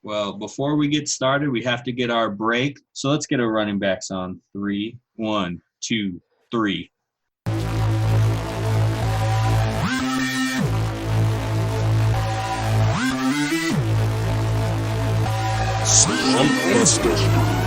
Well, before we get started, we have to get our break. So let's get our running backs on. 3, 1, 2, 3. Slumpbuster.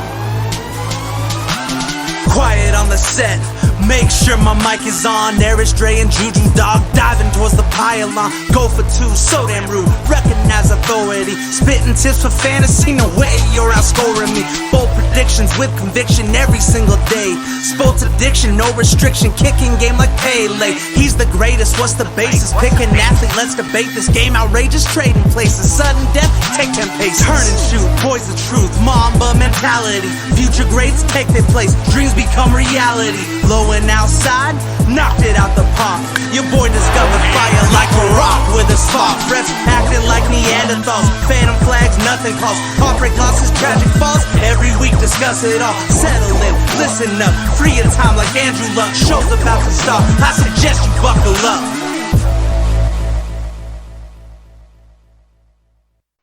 Quiet on the set, make sure my mic is on. Aris, Dre, and Juju dog diving towards the pylon. Go for two, so damn rude, recognize authority. Spitting tips for fantasy, no way you're outscoring me. Bold predictions with conviction every single day. Sports addiction, no restriction, kicking game like Pele. He's the greatest, what's the basis? Pick an athlete, let's debate this game. Outrageous trading places, sudden death, take 10 paces. Turn and shoot, boys the truth, Mamba mentality. Future greats take their place, dreams become reality. Low and outside, knocked it out the park. Your boy discovered fire like a rock with a spark. Refs acting like Neanderthals, phantom flags, nothing calls. Heartbreak losses, tragic falls. Every week discuss it all. Settle in, listen up, free your time like Andrew Luck. Show's about to start, I suggest you buckle up.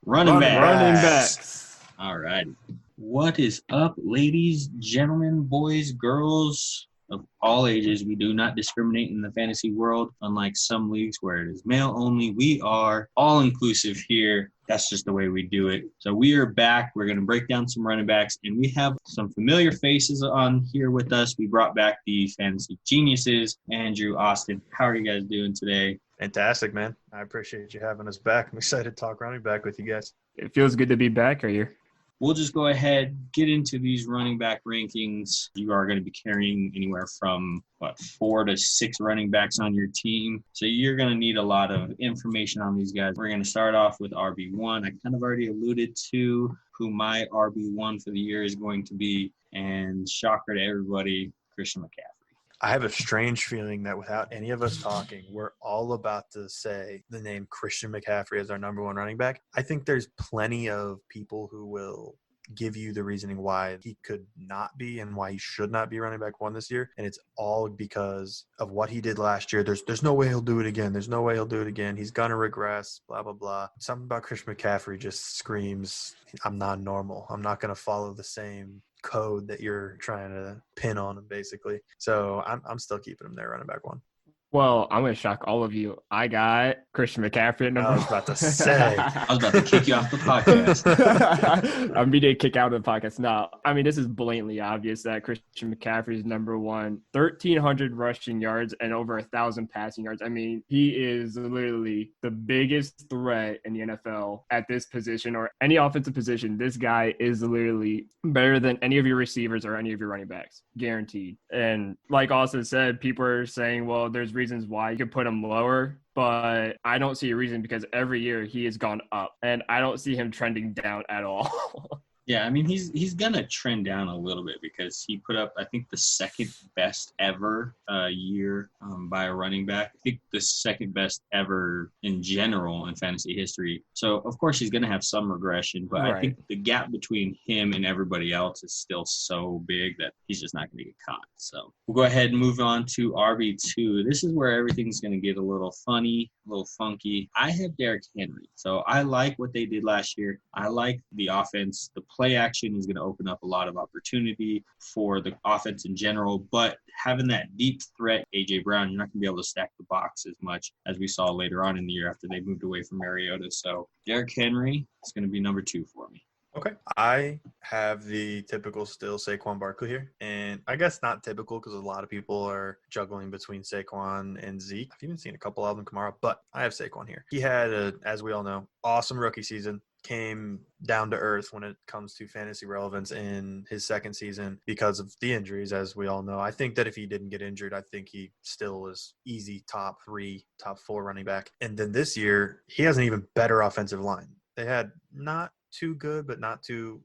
Running backs. backs. All right. What is up, ladies, gentlemen, boys, girls of all ages? We do not discriminate in the fantasy world, unlike some leagues where it is male only. We are all inclusive here. That's just the way we do it. So we are back. We're going to break down some running backs, and we have some familiar faces on here with us. We brought back the fantasy geniuses, Andrew, Austin. How are you guys doing today? Fantastic, man. I appreciate you having us back. I'm excited to talk running back with you guys. It feels good to be back. Are you? We'll just go ahead, get into these running back rankings. You are going to be carrying anywhere from, 4 to 6 running backs on your team. So you're going to need a lot of information on these guys. We're going to start off with RB1. I kind of already alluded to who my RB1 for the year is going to be. And shocker to everybody, Christian McCaffrey. I have a strange feeling that without any of us talking, we're all about to say the name Christian McCaffrey as our number one running back. I think there's plenty of people who will give you the reasoning why he could not be and why he should not be running back one this year. And it's all because of what he did last year. There's no way he'll do it again. There's no way he'll do it again. He's going to regress, blah, blah, blah. Something about Christian McCaffrey just screams, I'm not normal. I'm not going to follow the same code that you're trying to pin on him, basically. So I'm still keeping him there, running back one. Well, I'm going to shock all of you. I got Christian McCaffrey at number I was about to say. I was about to kick you off the podcast. I'm being kicked out of the podcast. No, I mean, this is blatantly obvious that Christian McCaffrey is number one. 1,300 rushing yards and over 1,000 passing yards. I mean, he is literally the biggest threat in the NFL at this position or any offensive position. This guy is literally better than any of your receivers or any of your running backs, guaranteed. And like Austin said, people are saying, well, there's reasons why you could put him lower, but I don't see a reason because every year he has gone up and I don't see him trending down at all. Yeah, I mean, he's going to trend down a little bit because he put up, I think, the second best ever year by a running back. I think the second best ever in general in fantasy history. So, of course, he's going to have some regression, but right. I think the gap between him and everybody else is still so big that he's just not going to get caught. So we'll go ahead and move on to RB2. This is where everything's going to get a little funny, a little funky. I have Derrick Henry. So I like what they did last year. I like the offense. The play action is going to open up a lot of opportunity for the offense in general, but having that deep threat, A.J. Brown, you're not going to be able to stack the box as much as we saw later on in the year after they moved away from Mariota. So Derrick Henry is going to be number 2 for me. Okay. I have the typical still Saquon Barkley here. And I guess not typical because a lot of people are juggling between Saquon and Zeke. I've even seen a couple of them tomorrow, but I have Saquon here. He had, as we all know, awesome rookie season. Came down to earth when it comes to fantasy relevance in his second season because of the injuries, as we all know. I think that if he didn't get injured, I think he still is easy top 3, top 4 running back. And then this year, he has an even better offensive line. They had not too good, but not too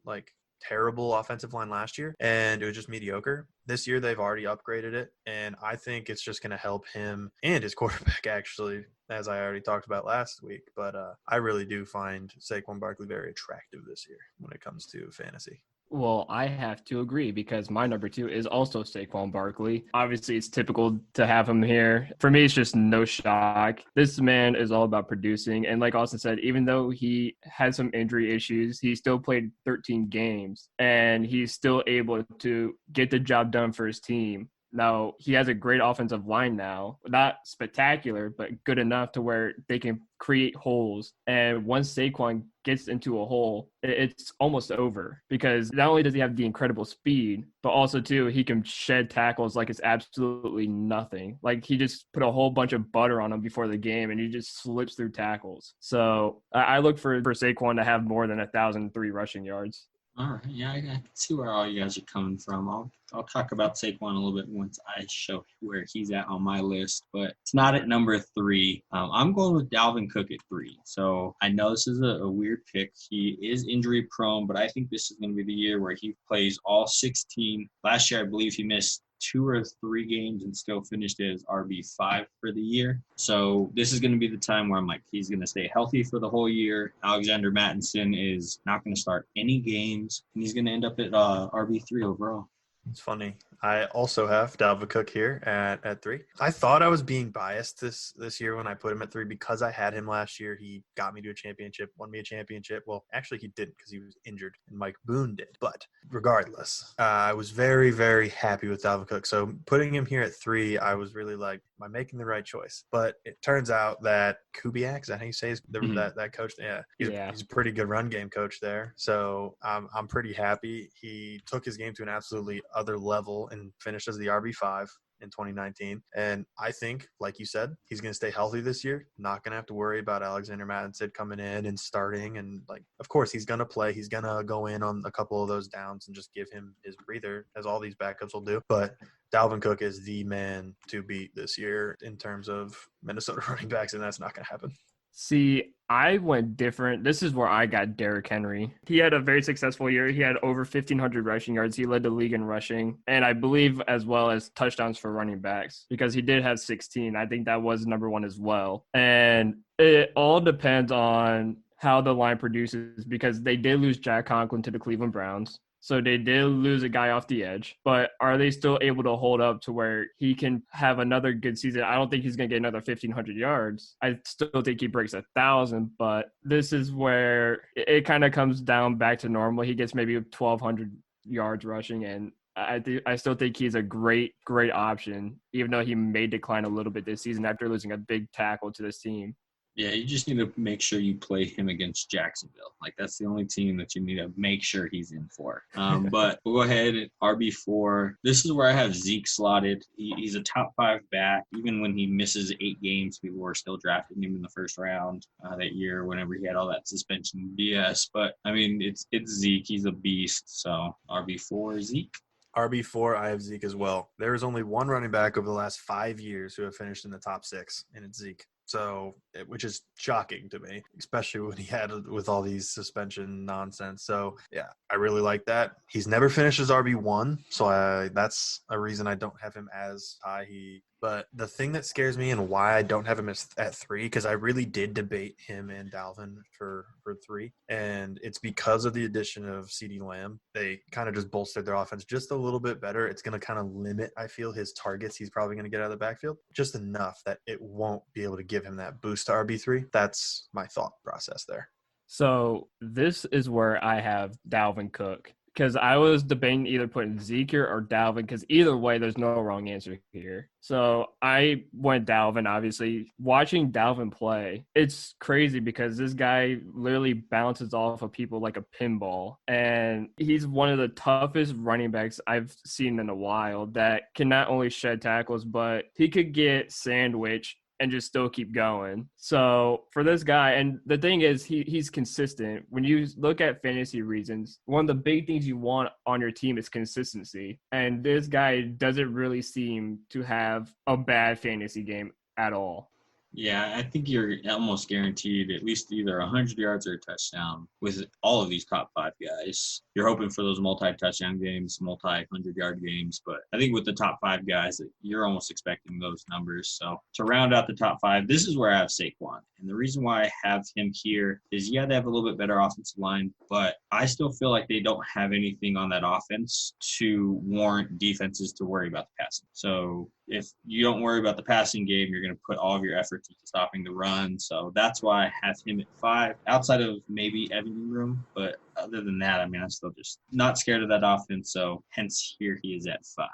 terrible offensive line last year, and it was just mediocre. This year, they've already upgraded it, and I think it's just going to help him and his quarterback, actually, as I already talked about last week. But I really do find Saquon Barkley very attractive this year when it comes to fantasy. Well, I have to agree because my number 2 is also Saquon Barkley. Obviously, it's typical to have him here. For me, it's just no shock. This man is all about producing. And like Austin said, even though he had some injury issues, he still played 13 games and he's still able to get the job done for his team. Now, he has a great offensive line now. Not spectacular, but good enough to where they can create holes. And once Saquon gets into a hole, it's almost over because not only does he have the incredible speed, but also, too, he can shed tackles like it's absolutely nothing. Like he just put a whole bunch of butter on him before the game and he just slips through tackles. So I look for Saquon to have more than 1,003 rushing yards. All right, yeah, I can see where all you guys are coming from. I'll talk about Saquon a little bit once I show where he's at on my list, but it's not at number 3. I'm going with Dalvin Cook at 3. So I know this is a weird pick. He is injury prone, but I think this is going to be the year where he plays all 16. Last year, I believe he missed 2 or 3 games and still finished as RB5 for the year. So this is going to be the time where I'm like, he's going to stay healthy for the whole year. Alexander Mattinson is not going to start any games, and he's going to end up at RB3 overall. It's funny. I also have Dalvin Cook here at 3. I thought I was being biased this year when I put him at 3 because I had him last year. He got me to a championship, won me a championship. Well, actually he didn't because he was injured and Mike Boone did. But regardless, I was very, very happy with Dalvin Cook. So putting him here at 3, I was really like, am I making the right choice? But it turns out that Kubiak, is that how you say that coach? Yeah. He's a pretty good run game coach there. So I'm pretty happy. He took his game to an absolutely other level and finished as the RB5 in 2019. And I think, like you said, he's going to stay healthy this year. Not going to have to worry about Alexander Mattinson coming in and starting. And, of course, he's going to play. He's going to go in on a couple of those downs and just give him his breather, as all these backups will do. But Dalvin Cook is the man to beat this year in terms of Minnesota running backs, and that's not going to happen. See, I went different. This is where I got Derrick Henry. He had a very successful year. He had over 1,500 rushing yards. He led the league in rushing, and I believe as well as touchdowns for running backs because he did have 16. I think that was number 1 as well. And it all depends on how the line produces because they did lose Jack Conklin to the Cleveland Browns. So they did lose a guy off the edge, but are they still able to hold up to where he can have another good season? I don't think he's going to get another 1,500 yards. I still think he breaks 1,000, but this is where it kind of comes down back to normal. He gets maybe 1,200 yards rushing, and I still think he's a great option, even though he may decline a little bit this season after losing a big tackle to this team. Yeah, you just need to make sure you play him against Jacksonville. That's the only team that you need to make sure he's in for. But we'll go ahead at RB4. This is where I have Zeke slotted. He's a top 5 back. Even when he misses 8 games, people were still drafting him in the first round that year whenever he had all that suspension BS. But, I mean, it's Zeke. He's a beast. So RB4, Zeke. RB4, I have Zeke as well. There is only one running back over the last 5 years who have finished in the top 6, and it's Zeke. So, which is shocking to me, especially when he had with all these suspension nonsense. So, yeah, I really like that. He's never finished as RB1, so that's a reason I don't have him as high. But the thing that scares me and why I don't have him at 3, because I really did debate him and Dalvin for 3, and it's because of the addition of CeeDee Lamb. They kind of just bolstered their offense just a little bit better. It's going to kind of limit, I feel, his targets he's probably going to get out of the backfield, just enough that it won't be able to give him that boost to RB3. That's my thought process there. So this is where I have Dalvin Cook. Because I was debating either putting Zeke here or Dalvin, because either way, there's no wrong answer here. So I went Dalvin, obviously. Watching Dalvin play, it's crazy because this guy literally bounces off of people like a pinball. And he's one of the toughest running backs I've seen in a while that can not only shed tackles, but he could get sandwiched and just still keep going. So for this guy, and the thing is, he's consistent. When you look at fantasy reasons, one of the big things you want on your team is consistency. And this guy doesn't really seem to have a bad fantasy game at all. Yeah, I think you're almost guaranteed at least either 100 yards or a touchdown with all of these top 5 guys. You're hoping for those multi-touchdown games, multi-100-yard games, but I think with the top 5 guys, you're almost expecting those numbers. So to round out the top 5, this is where I have Saquon. And the reason why I have him here is, yeah, they have a little bit better offensive line, but I still feel like they don't have anything on that offense to warrant defenses to worry about the passing. So if you don't worry about the passing game, you're going to put all of your effort into stopping the run. So that's why I have him at 5, outside of maybe Evan Room. But other than that, I mean, I'm still just not scared of that offense. So hence here he is at 5.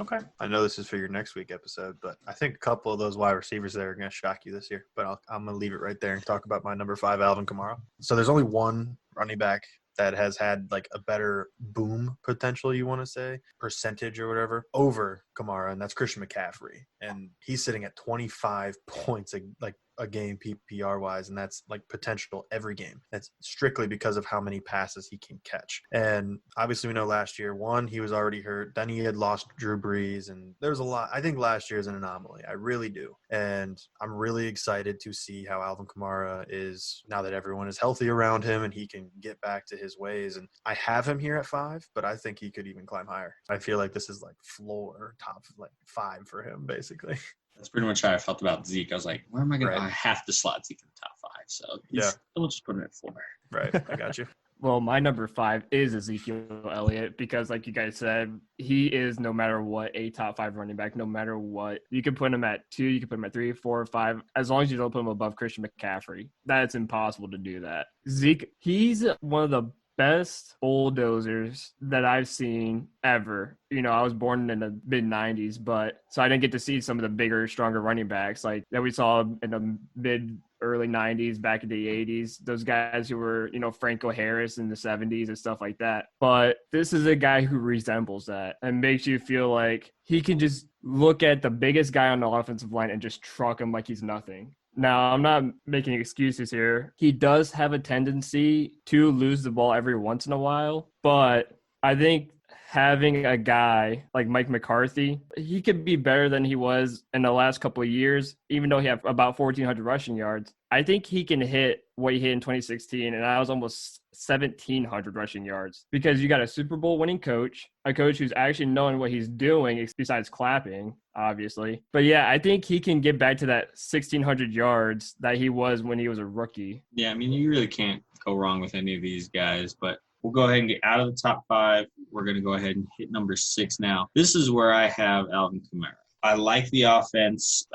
Okay. I know this is for your next week episode, but I think a couple of those wide receivers there are going to shock you this year. But I'm going to leave it right there and talk about my number 5, Alvin Kamara. So there's only one running back that has had like a better boom potential, you want to say, percentage or whatever, over Kamara, and that's Christian McCaffrey. And he's sitting at 25 points a game PPR wise, and that's like potential every game. That's strictly because of how many passes he can catch. And obviously we know last year, one, he was already hurt. Then he had lost Drew Brees, and there was a lot. I think last year is an anomaly. I really do. And I'm really excited to see how Alvin Kamara is now that everyone is healthy around him and he can get back to his ways. And I have him here at 5, but I think he could even climb higher. I feel like this is like floor top like 5 for him, basically. That's pretty much how I felt about Zeke. I was like, where am I going to – I have to slot Zeke in the top 5. So don't just put him at 4. Right. I got you. Well, my number 5 is Ezekiel Elliott because, like you guys said, he is no matter what a top 5 running back. No matter what, you can put him at 2, you can put him at 3, 4, 5. As long as you don't put him above Christian McCaffrey, that's impossible to do that. Zeke, he's one of the best bulldozers that I've seen ever. You know, I was born in the mid 90s, but so I didn't get to see some of the bigger, stronger running backs like that we saw in the early 90s, back in the 80s, those guys who were, you know, Franco Harris in the 70s and stuff like that. But this is a guy who resembles that and makes you feel like he can just look at the biggest guy on the offensive line and just truck him like he's nothing. Now, I'm not making excuses here. He does have a tendency to lose the ball every once in a while, but I think having a guy like Mike McCarthy, he could be better than he was in the last couple of years, even though he had about 1,400 rushing yards. I think he can hit what he hit in 2016, and that was almost 1,700 rushing yards because you got a Super Bowl winning coach, a coach who's actually knowing what he's doing besides clapping, obviously. But yeah, I think he can get back to that 1,600 yards that he was when he was a rookie. Yeah, I mean, you really can't go wrong with any of these guys, but we'll go ahead and get out of the top 5. We're going to go ahead and hit number 6 now. This is where I have Alvin Kamara. I like the offense.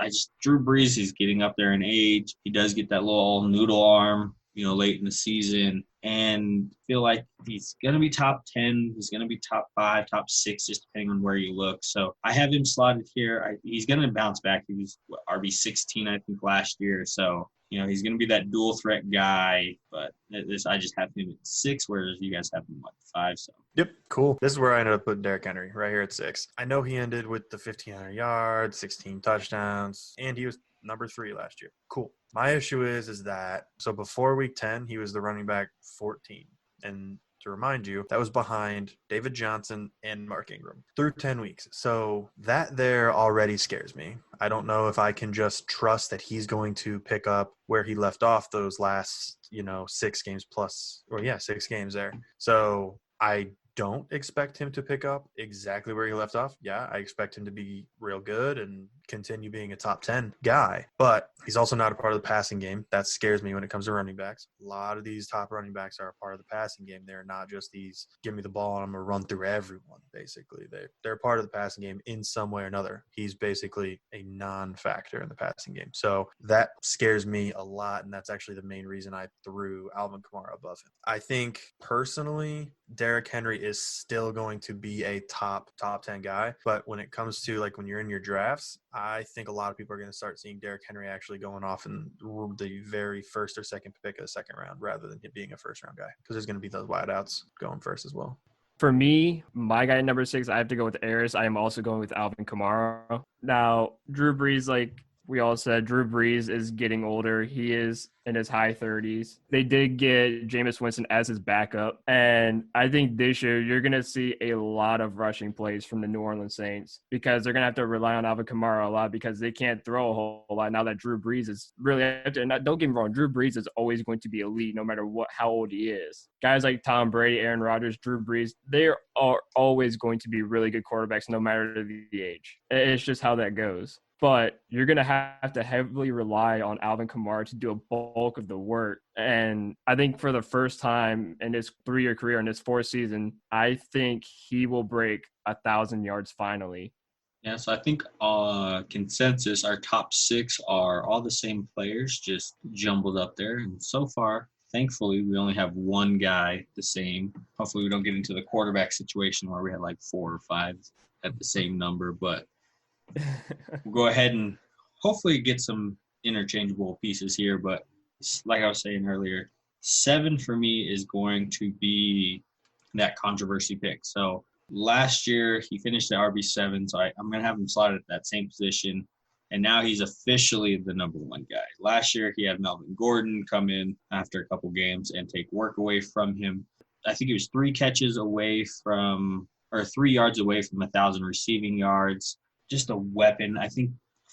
Drew Brees, he's getting up there in age. He does get that little noodle arm, you know, late in the season. And feel like he's going to be top 10. He's going to be top 5, top 6, just depending on where you look. So I have him slotted here. He's going to bounce back. He was RB16, I think, last year. So, you know, he's going to be that dual threat guy. But I just have him at 6, whereas you guys have him at 5. So. Yep, cool. This is where I ended up putting Derrick Henry, right here at 6. I know he ended with the 1,500 yards, 16 touchdowns, and he was number 3 last year. Cool. My issue is that, so before week 10, he was the running back 14. And to remind you, that was behind David Johnson and Mark Ingram through 10 weeks. So that there already scares me. I don't know if I can just trust that he's going to pick up where he left off those last, 6 games plus, 6 games there. So I don't expect him to pick up exactly where he left off. Yeah, I expect him to be real good and continue being a top 10 guy, but he's also not a part of the passing game. That scares me when it comes to running backs. A lot of these top running backs are a part of the passing game. They're not just these, give me the ball and I'm going to run through everyone, basically. They're part of the passing game in some way or another. He's basically a non-factor in the passing game. So that scares me a lot, and that's actually the main reason I threw Alvin Kamara above him. I think personally, Derrick Henry is still going to be a top 10 guy, but when it comes to like when you're in your drafts, I think a lot of people are going to start seeing Derrick Henry actually going off in the very first or second pick of the second round rather than him being a first round guy, because there's going to be those wideouts going first as well. For me, my guy number 6, I have to go with Aris. I am also going with Alvin Kamara. Now, Drew Brees, we all said Drew Brees is getting older. He is in his high 30s. They did get Jameis Winston as his backup. And I think this year you're going to see a lot of rushing plays from the New Orleans Saints because they're going to have to rely on Alvin Kamara a lot because they can't throw a whole lot now that Drew Brees is really – and don't get me wrong, Drew Brees is always going to be elite no matter how old he is. Guys like Tom Brady, Aaron Rodgers, Drew Brees, they are always going to be really good quarterbacks no matter the age. It's just how that goes. But you're going to have to heavily rely on Alvin Kamara to do a bulk of the work. And I think for the first time in his 3-year career, in his 4th season, I think he will break 1,000 yards finally. Yeah, so I think consensus, our top 6 are all the same players, just jumbled up there. And so far, thankfully, we only have one guy the same. Hopefully we don't get into the quarterback situation where we had like 4 or 5 at the same number, but we'll go ahead and hopefully get some interchangeable pieces here. But like I was saying earlier, 7 for me is going to be that controversy pick. So last year he finished at RB7, so I'm going to have him slotted at that same position. And now he's officially the number 1 guy. Last year he had Melvin Gordon come in after a couple games and take work away from him. I think he was 3 yards away from 1,000 receiving yards. Just a weapon. I think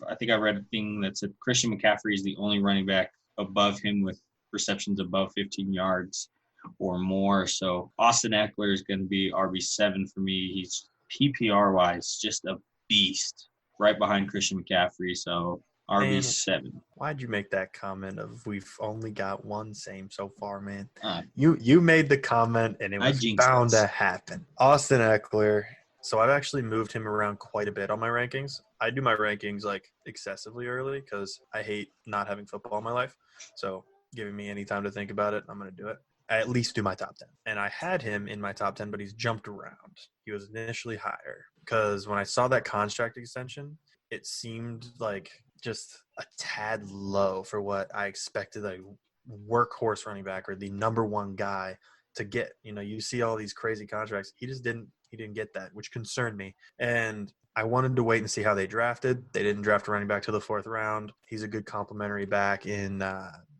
I read a thing that said Christian McCaffrey is the only running back above him with receptions above 15 yards or more. So Austin Eckler is going to be RB7 for me. He's PPR-wise just a beast, right behind Christian McCaffrey. So RB7. Why'd you make that comment of we've only got one same so far, man? You made the comment, and it was bound to happen. Austin Eckler. So I've actually moved him around quite a bit on my rankings. I do my rankings like excessively early because I hate not having football in my life. So giving me any time to think about it, I'm going to do it. I at least do my top 10. And I had him in my top 10, but he's jumped around. He was initially higher because when I saw that contract extension, it seemed like just a tad low for what I expected a workhorse running back or the number 1 guy to get. You know, you see all these crazy contracts. He didn't get that, which concerned me. And I wanted to wait and see how they drafted. They didn't draft a running back till the 4th round. He's a good complimentary back in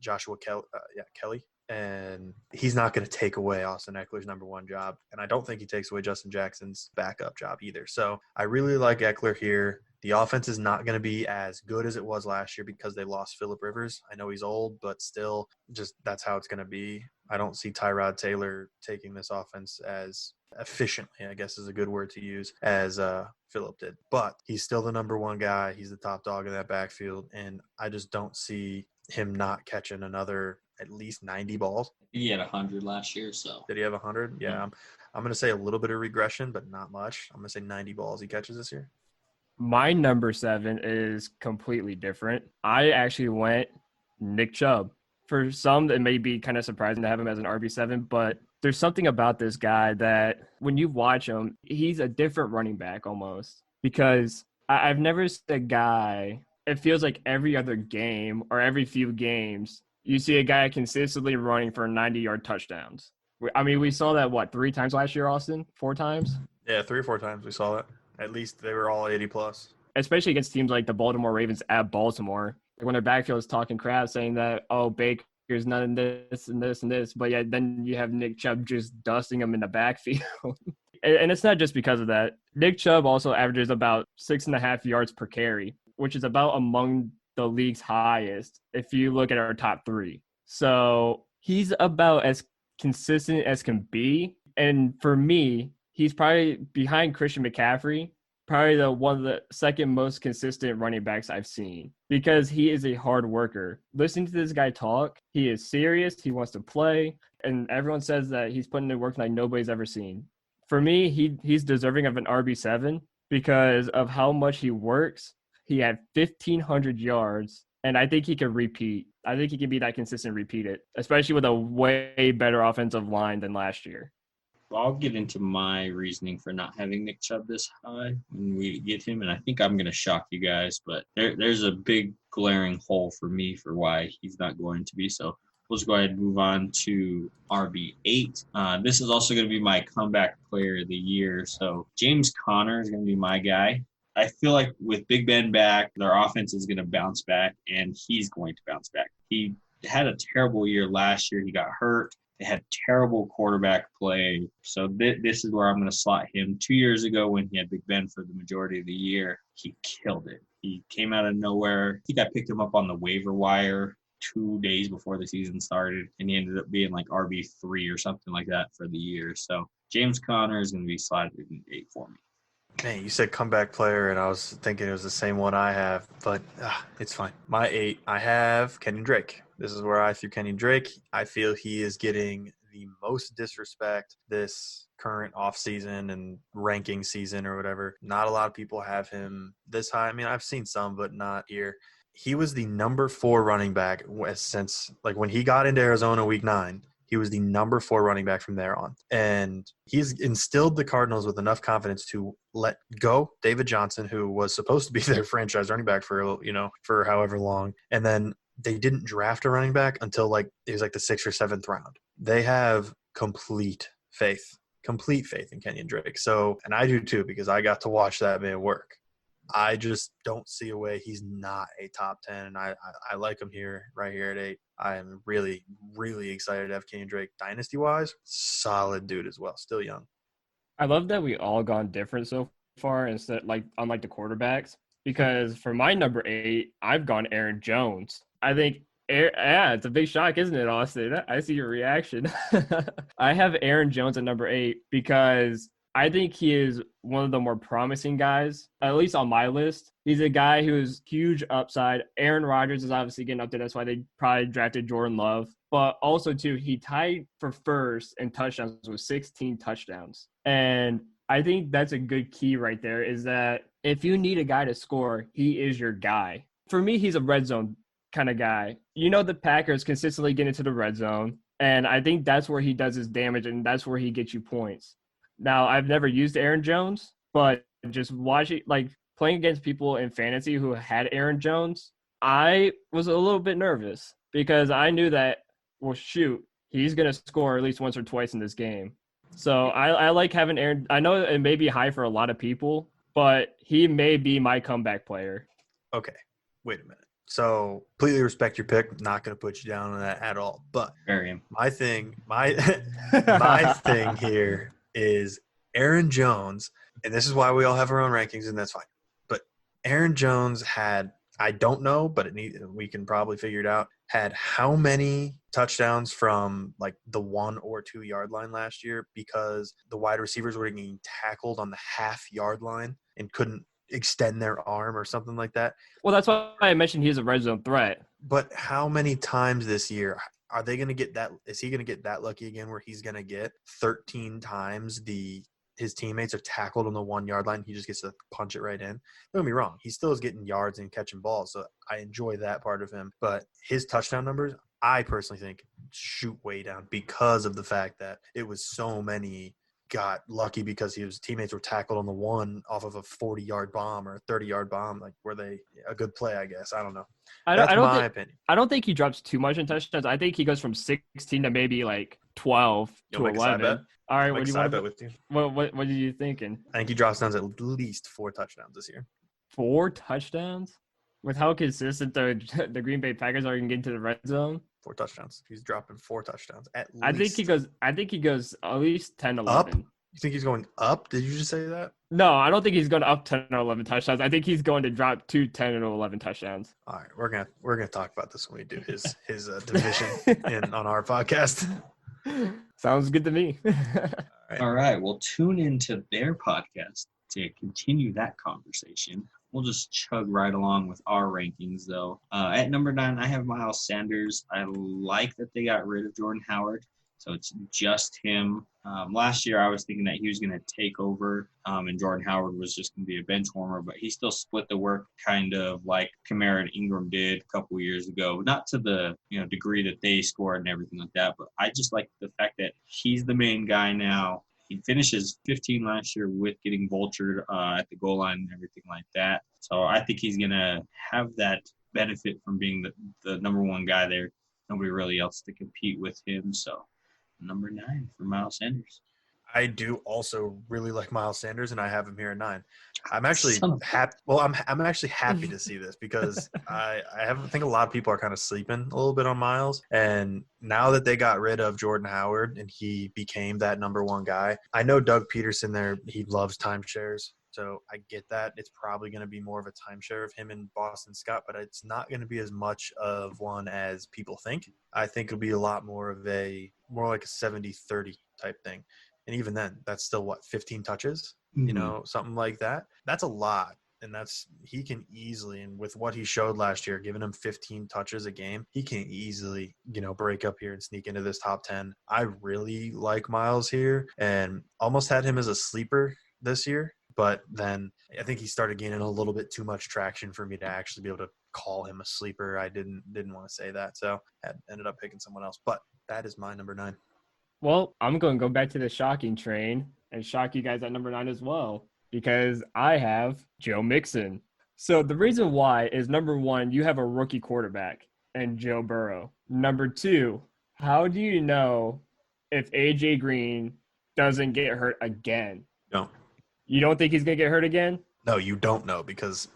Joshua Kelly. And he's not going to take away Austin Eckler's number 1 job. And I don't think he takes away Justin Jackson's backup job either. So I really like Eckler here. The offense is not going to be as good as it was last year because they lost Phillip Rivers. I know he's old, but still, just that's how it's going to be. I don't see Tyrod Taylor taking this offense as efficiently, I guess is a good word to use, as Phillip did. But he's still the number 1 guy. He's the top dog in that backfield, and I just don't see him not catching another at least 90 balls. He had 100 last year, so. Did he have 100? Yeah. I'm going to say a little bit of regression, but not much. I'm going to say 90 balls he catches this year. My number 7 is completely different. I actually went Nick Chubb. For some, it may be kind of surprising to have him as an RB7, but there's something about this guy that when you watch him, he's a different running back almost. Because I've never seen a guy, it feels like every other game or every few games, you see a guy consistently running for 90-yard touchdowns. I mean, we saw that, 3 times last year, Austin? 4 times? Yeah, 3 or 4 times we saw that. At least they were all 80+. Especially against teams like the Baltimore Ravens at Baltimore. When their backfield is talking crap, saying that, Baker's none of this and this and this. But yeah, then you have Nick Chubb just dusting him in the backfield. And it's not just because of that. Nick Chubb also averages about 6.5 yards per carry, which is about among the league's highest if you look at our top 3. So he's about as consistent as can be. And for me, he's probably behind Christian McCaffrey, probably one of the second most consistent running backs I've seen because he is a hard worker. Listening to this guy talk, he is serious. He wants to play. And everyone says that he's putting in work like nobody's ever seen. For me, he's deserving of an RB7 because of how much he works. He had 1,500 yards, and I think he could repeat. I think he can be that consistent repeated, especially with a way better offensive line than last year. I'll get into my reasoning for not having Nick Chubb this high when we get him, and I think I'm going to shock you guys, but there's a big glaring hole for me for why he's not going to be. So we'll just go ahead and move on to RB8. This is also going to be my comeback player of the year. So James Conner is going to be my guy. I feel like with Big Ben back, their offense is going to bounce back, and he's going to bounce back. He had a terrible year last year. He got hurt. They had terrible quarterback play. So this is where I'm going to slot him. 2 years ago when he had Big Ben for the majority of the year, he killed it. He came out of nowhere. I think I picked him up on the waiver wire 2 days before the season started, and he ended up being like RB3 or something like that for the year. So James Conner is going to be slotted in 8 for me. Man, you said comeback player, and I was thinking it was the same one I have, but it's fine. My 8, I have Kenny Drake. This is where I threw Kenny Drake. I feel he is getting the most disrespect this current offseason and ranking season or whatever. Not a lot of people have him this high. I mean, I've seen some, but not here. He was the number 4 running back since, like, when he got into Arizona week 9. He was the number 4 running back from there on. And he's instilled the Cardinals with enough confidence to let go David Johnson, who was supposed to be their franchise running back for however long. And then they didn't draft a running back until it was like the 6th or 7th round. They have complete faith in Kenyon Drake. So, and I do too, because I got to watch that man work. I just don't see a way he's not a top 10, and I like him right here at 8. I am really, really excited to have Kenyon Drake. Dynasty-wise, solid dude as well, still young. I love that we all gone different so far instead, unlike the quarterbacks, because for my number 8, I've gone Aaron Jones. I think, it's a big shock, isn't it, Austin? I see your reaction. I have Aaron Jones at number 8 because I think he is one of the more promising guys, at least on my list. He's a guy who's huge upside. Aaron Rodgers is obviously getting up there. That's why they probably drafted Jordan Love. But also, too, he tied for first in touchdowns with 16 touchdowns. And I think that's a good key right there, is that if you need a guy to score, he is your guy. For me, he's a red zone kind of guy. The Packers consistently get into the red zone, and I think that's where he does his damage, and that's where he gets you points. Now, I've never used Aaron Jones, but just watching, playing against people in fantasy who had Aaron Jones, I was a little bit nervous because I knew that, well, shoot, he's going to score at least once or twice in this game. So I like having Aaron. I know it may be high for a lot of people, but he may be my comeback player. Okay, wait a minute. So completely respect your pick. Not going to put you down on that at all. But my thing here is Aaron Jones, and this is why we all have our own rankings, and that's fine. But Aaron Jones had, I don't know, but we can probably figure it out, had how many touchdowns from the 1 or 2 yard line last year because the wide receivers were getting tackled on the half-yard line and couldn't extend their arm or something like that. Well, that's why I mentioned he's a red zone threat. But how many times this year are they going to get that? Is he going to get that lucky again where he's going to get 13 times his teammates are tackled on the 1 yard line? He just gets to punch it right in. Don't get me wrong. He still is getting yards and catching balls. So I enjoy that part of him. But his touchdown numbers, I personally think, shoot way down because of the fact that it was so many got lucky because his teammates were tackled on the 1 off of a 40-yard bomb or a 30-yard bomb. Were they a good play, I guess? I don't know. That's my opinion. I don't think he drops too much in touchdowns. I think he goes from 16 to maybe 12 to 11. All right, what do you want to bet with you? What are you thinking? I think he drops down at least 4 touchdowns this year. 4 touchdowns? With how consistent the Green Bay Packers are in getting to the red zone? 4 touchdowns. He's dropping 4 touchdowns at least. I think he goes at least 10, 11. Up? You think he's going up? Did you just say that? No, I don't think he's going up 10 or 11 touchdowns. I think he's going to drop 2 10 or 11 touchdowns. All right, we're gonna talk about this when we do his division on our podcast. Sounds good to me. All right, we'll tune into their podcast to continue that conversation. We'll just chug right along with our rankings, though. At number 9, I have Miles Sanders. I like that they got rid of Jordan Howard, so it's just him. Last year, I was thinking that he was going to take over, and Jordan Howard was just going to be a bench warmer, but he still split the work kind of like Kamara and Ingram did a couple years ago. Not to the degree that they scored and everything like that, but I just like the fact that he's the main guy now. He finishes 15 last year with getting vultured at the goal line and everything like that. So I think he's going to have that benefit from being the number 1 guy there. Nobody really else to compete with him. So number 9 for Miles Sanders. I do also really like Miles Sanders, and I have him here at 9. I'm actually happy. Well, I'm actually happy to see this because I think a lot of people are kind of sleeping a little bit on Miles, and now that they got rid of Jordan Howard and he became that number one guy, I know Doug Peterson there. He loves timeshares. So I get that. It's probably going to be more of a timeshare of him and Boston Scott, but it's not going to be as much of one as people think. I think it'll be a lot more like a 70-30 type thing. And even then, that's still 15 touches, something like that. That's a lot. And he can easily, and with what he showed last year, giving him 15 touches a game, he can easily, break up here and sneak into this top 10. I really like Miles here and almost had him as a sleeper this year. But then I think he started gaining a little bit too much traction for me to actually be able to call him a sleeper. I didn't want to say that. So I ended up picking someone else. But that is my number 9. Well, I'm going to go back to the shocking train and shock you guys at number 9 as well, because I have Joe Mixon. So the reason why is, number 1, you have a rookie quarterback and Joe Burrow. Number 2, how do you know if AJ Green doesn't get hurt again? No. You don't think he's going to get hurt again? No, you don't know because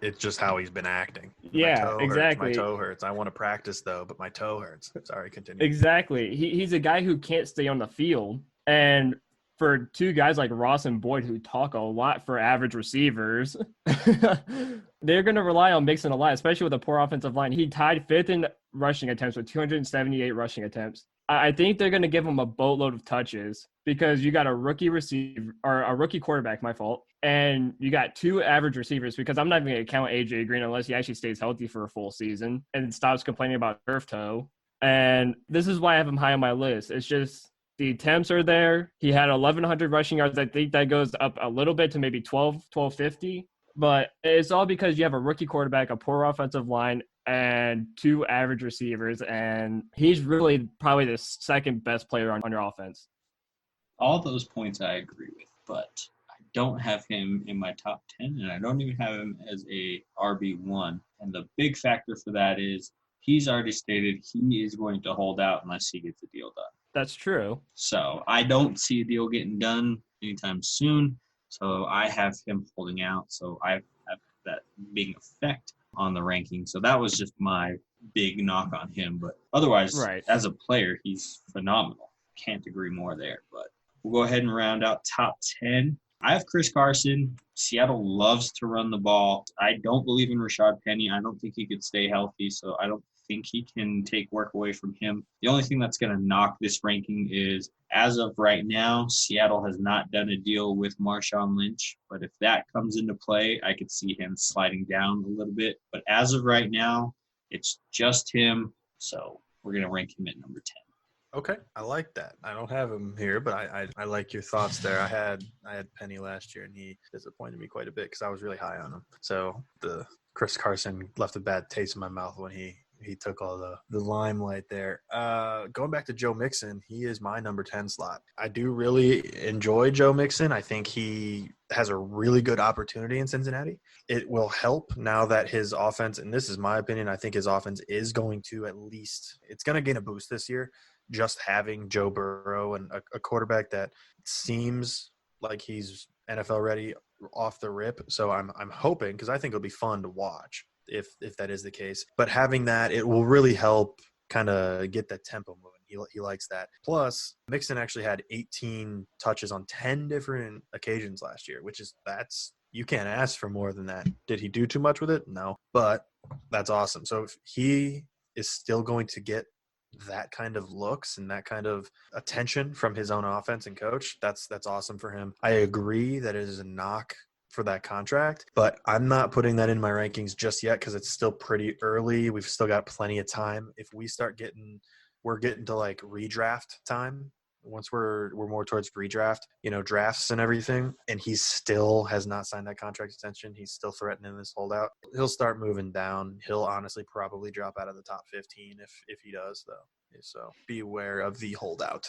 it's just how he's been acting. Yeah, exactly. My toe hurts. I want to practice, though, but my toe hurts. Sorry, continue. Exactly. He's a guy who can't stay on the field. And for two guys like Ross and Boyd who talk a lot for average receivers, they're going to rely on Mixon a lot, especially with a poor offensive line. He tied 5th in rushing attempts with 278 rushing attempts. I think they're going to give him a boatload of touches because you got a rookie receiver or a rookie quarterback, my fault, and you got 2 average receivers, because I'm not even going to count AJ Green unless he actually stays healthy for a full season and stops complaining about turf toe. And this is why I have him high on my list. It's just the attempts are there. He had 1,100 rushing yards. I think that goes up a little bit to maybe 1,250. But it's all because you have a rookie quarterback, a poor offensive line, and 2 average receivers, and he's really probably the second best player on your offense. All those points I agree with, but I don't have him in my top 10, and I don't even have him as a RB1. And the big factor for that is he's already stated he is going to hold out unless he gets a deal done. That's true. So I don't see a deal getting done anytime soon, so I have him holding out. So I have that big effect on the ranking. So that was just my big knock on him. But otherwise, right, as a player, he's phenomenal. Can't agree more there. But we'll go ahead and round out top 10. I have Chris Carson. Seattle loves to run the ball. I don't believe in Rashad Penny. I don't think he could stay healthy, so I don't think he can take work away from him. The only thing that's going to knock this ranking is, as of right now, Seattle has not done a deal with Marshawn Lynch. But if that comes into play, I could see him sliding down a little bit. But as of right now, it's just him. So we're going to rank him at number 10. Okay, I like that. I don't have him here, but I like your thoughts there. I had Penny last year, and he disappointed me quite a bit because I was really high on him. So the Chris Carson left a bad taste in my mouth when he took all the limelight there. Going back to Joe Mixon, he is my number 10 slot. I do really enjoy Joe Mixon. I think he has a really good opportunity in Cincinnati. It will help now that his offense, and this is my opinion, I think his offense is going to it's going to gain a boost this year. Just having Joe Burrow and a quarterback that seems like he's NFL ready off the rip. So I'm hoping, because I think it'll be fun to watch if that is the case. But having that, it will really help kind of get that tempo moving. He likes that. Plus, Mixon actually had 18 touches on 10 different occasions last year, you can't ask for more than that. Did he do too much with it? No, but that's awesome. So if he is still going to get that kind of looks and that kind of attention from his own offense and coach, that's awesome for him. I agree that it is a knock for that contract, but I'm not putting that in my rankings just yet because it's still pretty early. We've still got plenty of time. If we start we're getting to like redraft time, once we're more towards redraft, drafts and everything, and he still has not signed that contract extension, he's still threatening this holdout, he'll start moving down. He'll honestly probably drop out of the top 15 if he does, though. So beware of the holdout.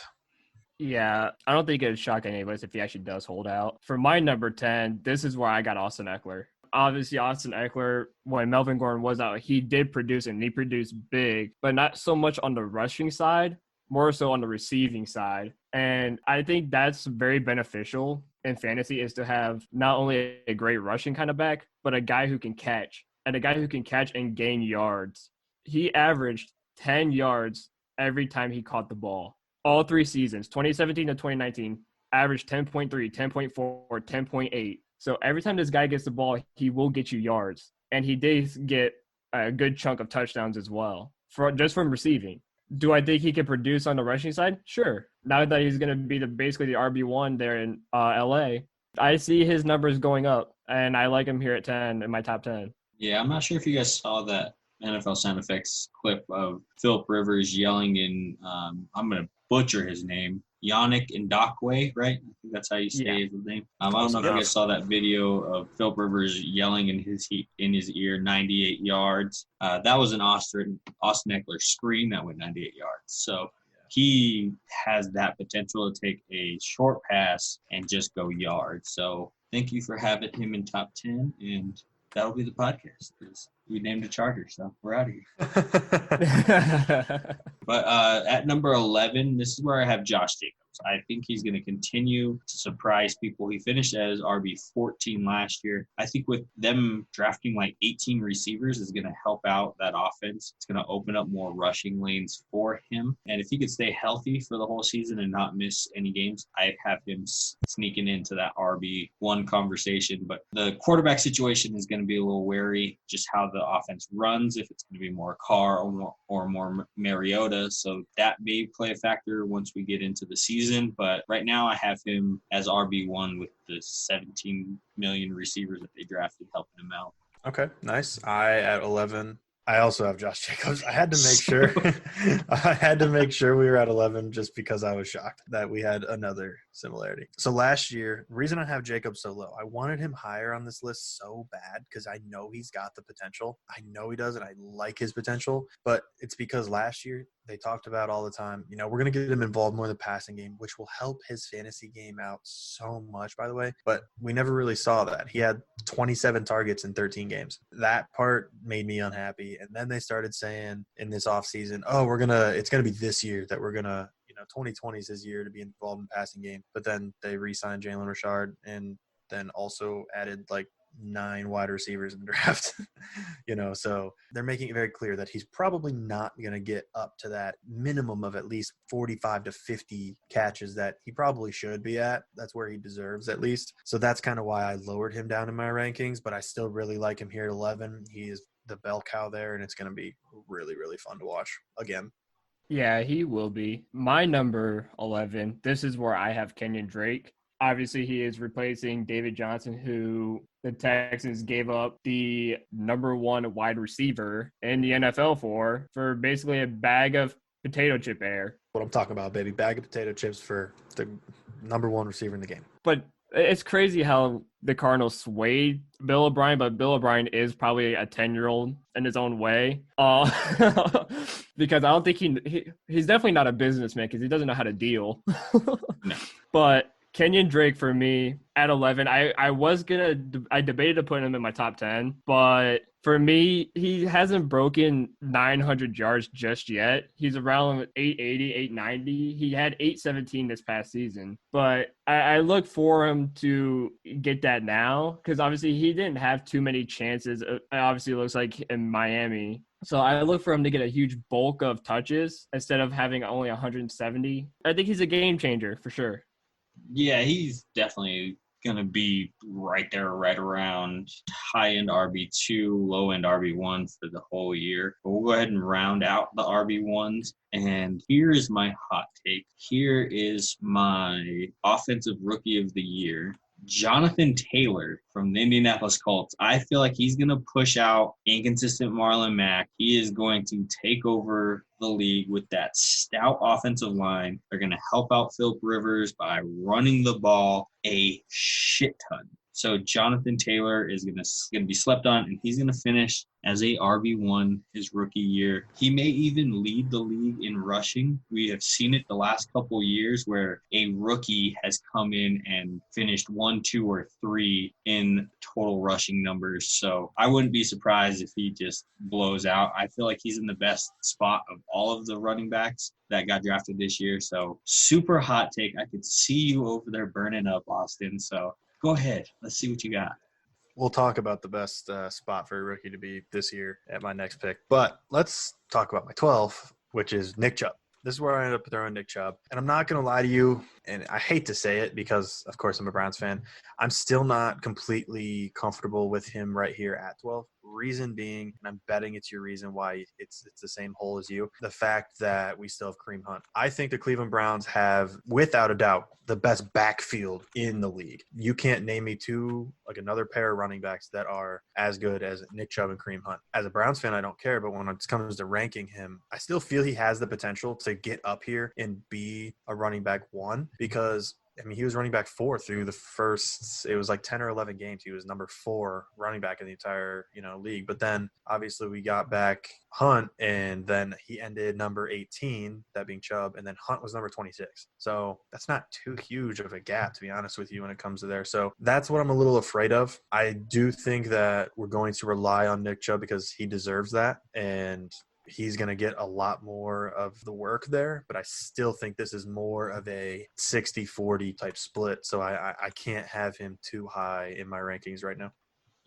Yeah, I don't think it would shock any of us if he actually does hold out. For my number 10, this is where I got Austin Eckler. Obviously, Austin Eckler, when Melvin Gordon was out, he did produce, and he produced big, but not so much on the rushing side, more so on the receiving side. And I think that's very beneficial in fantasy, is to have not only a great rushing kind of back, but a guy who can catch, and a guy who can catch and gain yards. He averaged 10 yards every time he caught the ball. All 3 seasons, 2017 to 2019, averaged 10.3, 10.4, 10.8. So every time this guy gets the ball, he will get you yards. And he did get a good chunk of touchdowns as well, just from receiving. Do I think he can produce on the rushing side? Sure. Now that he's going to be basically the RB1 there in LA, I see his numbers going up, and I like him here at 10 in my top 10. Yeah, I'm not sure if you guys saw that NFL sound effects clip of Philip Rivers yelling in, I'm going to butcher his name, Yannick Ndakwe, right? I think that's how you say his name. I don't know if you guys saw that video of Philip Rivers yelling in his ear 98 yards. That was an Austin Eckler screen that went 98 yards. So he has that potential to take a short pass and just go yards. So thank you for having him in top 10, and that'll be the podcast because we named a Charger, so we're out of here. But at number 11, this is where I have Josh Jacobs. I think he's going to continue to surprise people. He finished as RB14 last year. I think with them drafting like 18 receivers is going to help out that offense. It's going to open up more rushing lanes for him. And if he could stay healthy for the whole season and not miss any games, I have him sneaking into that RB1 conversation. But the quarterback situation is going to be a little wary, just how the offense runs, if it's going to be more Carr or more Mariota. So that may play a factor once we get into the season. But right now I have him as RB1 with the 17 million receivers that they drafted helping him out. Okay, nice. At 11, I also have Josh Jacobs. I had to make sure. I had to make sure we were at 11 just because I was shocked that we had another similarity. So last year, the reason I have Jacobs so low, I wanted him higher on this list so bad because I know he's got the potential. I know he does, and I like his potential. But it's because last year they talked about all the time, we're going to get him involved more in the passing game, which will help his fantasy game out so much, by the way. But we never really saw that. He had 27 targets in 13 games. That part made me unhappy. And then they started saying in this offseason, it's going to be this year that we're going to, 2020 is his year to be involved in passing game. But then they re-signed Jalen Richard and then also added like 9 wide receivers in the draft, so they're making it very clear that he's probably not going to get up to that minimum of at least 45 to 50 catches that he probably should be at. That's where he deserves at least. So that's kind of why I lowered him down in my rankings, but I still really like him here at 11. He is the bell cow there, and it's going to be really, really fun to watch again. Yeah, he will be. My number 11, this is where I have Kenyon Drake. Obviously, he is replacing David Johnson, who the Texans gave up the number 1 wide receiver in the NFL for basically a bag of potato chip air. What I'm talking about, baby. Bag of potato chips for the number 1 receiver in the game. But it's crazy how the Cardinals swayed Bill O'Brien, but Bill O'Brien is probably a 10-year-old in his own way. Because I don't think he's definitely not a businessman because he doesn't know how to deal. No. But Kenyon Drake for me at 11, I debated to put him in my top 10, but for me, he hasn't broken 900 yards just yet. He's around 880, 890. He had 817 this past season, but I look for him to get that now because obviously he didn't have too many chances. Obviously, it looks like in Miami. So I look for him to get a huge bulk of touches instead of having only 170. I think he's a game changer for sure. Yeah, he's definitely going to be right there, right around high-end RB2, low-end RB1 for the whole year. But we'll go ahead and round out the RB1s. And here is my hot take. Here is my offensive rookie of the year, Jonathan Taylor from the Indianapolis Colts. I feel like he's going to push out inconsistent Marlon Mack. He is going to take over the league with that stout offensive line. They're going to help out Philip Rivers by running the ball a shit ton. So Jonathan Taylor is gonna be slept on, and he's gonna finish as a RB1 his rookie year. He may even lead the league in rushing. We have seen it the last couple of years where a rookie has come in and finished 1, 2, or 3 in total rushing numbers. So I wouldn't be surprised if he just blows out. I feel like he's in the best spot of all of the running backs that got drafted this year. So super hot take. I could see you over there burning up, Austin. So go ahead. Let's see what you got. We'll talk about the best spot for a rookie to be this year at my next pick. But let's talk about my 12, which is Nick Chubb. This is where I ended up throwing Nick Chubb. And I'm not going to lie to you, and I hate to say it because, of course, I'm a Browns fan. I'm still not completely comfortable with him right here at 12. Reason being, and I'm betting it's your reason why it's the same hole as you, the fact that we still have Kareem Hunt. I think the Cleveland Browns have, without a doubt, the best backfield in the league. You can't name me another pair of running backs that are as good as Nick Chubb and Kareem Hunt. As a Browns fan, I don't care, but when it comes to ranking him, I still feel he has the potential to get up here and be a running back 1 because he was running back 4 through the first, it was like 10 or 11 games. He was number 4 running back in the entire, league. But then obviously we got back Hunt, and then he ended number 18, that being Chubb, and then Hunt was number 26. So that's not too huge of a gap, to be honest with you, when it comes to there. So that's what I'm a little afraid of. I do think that we're going to rely on Nick Chubb because he deserves that. And he's going to get a lot more of the work there, but I still think this is more of a 60-40 type split. So I can't have him too high in my rankings right now.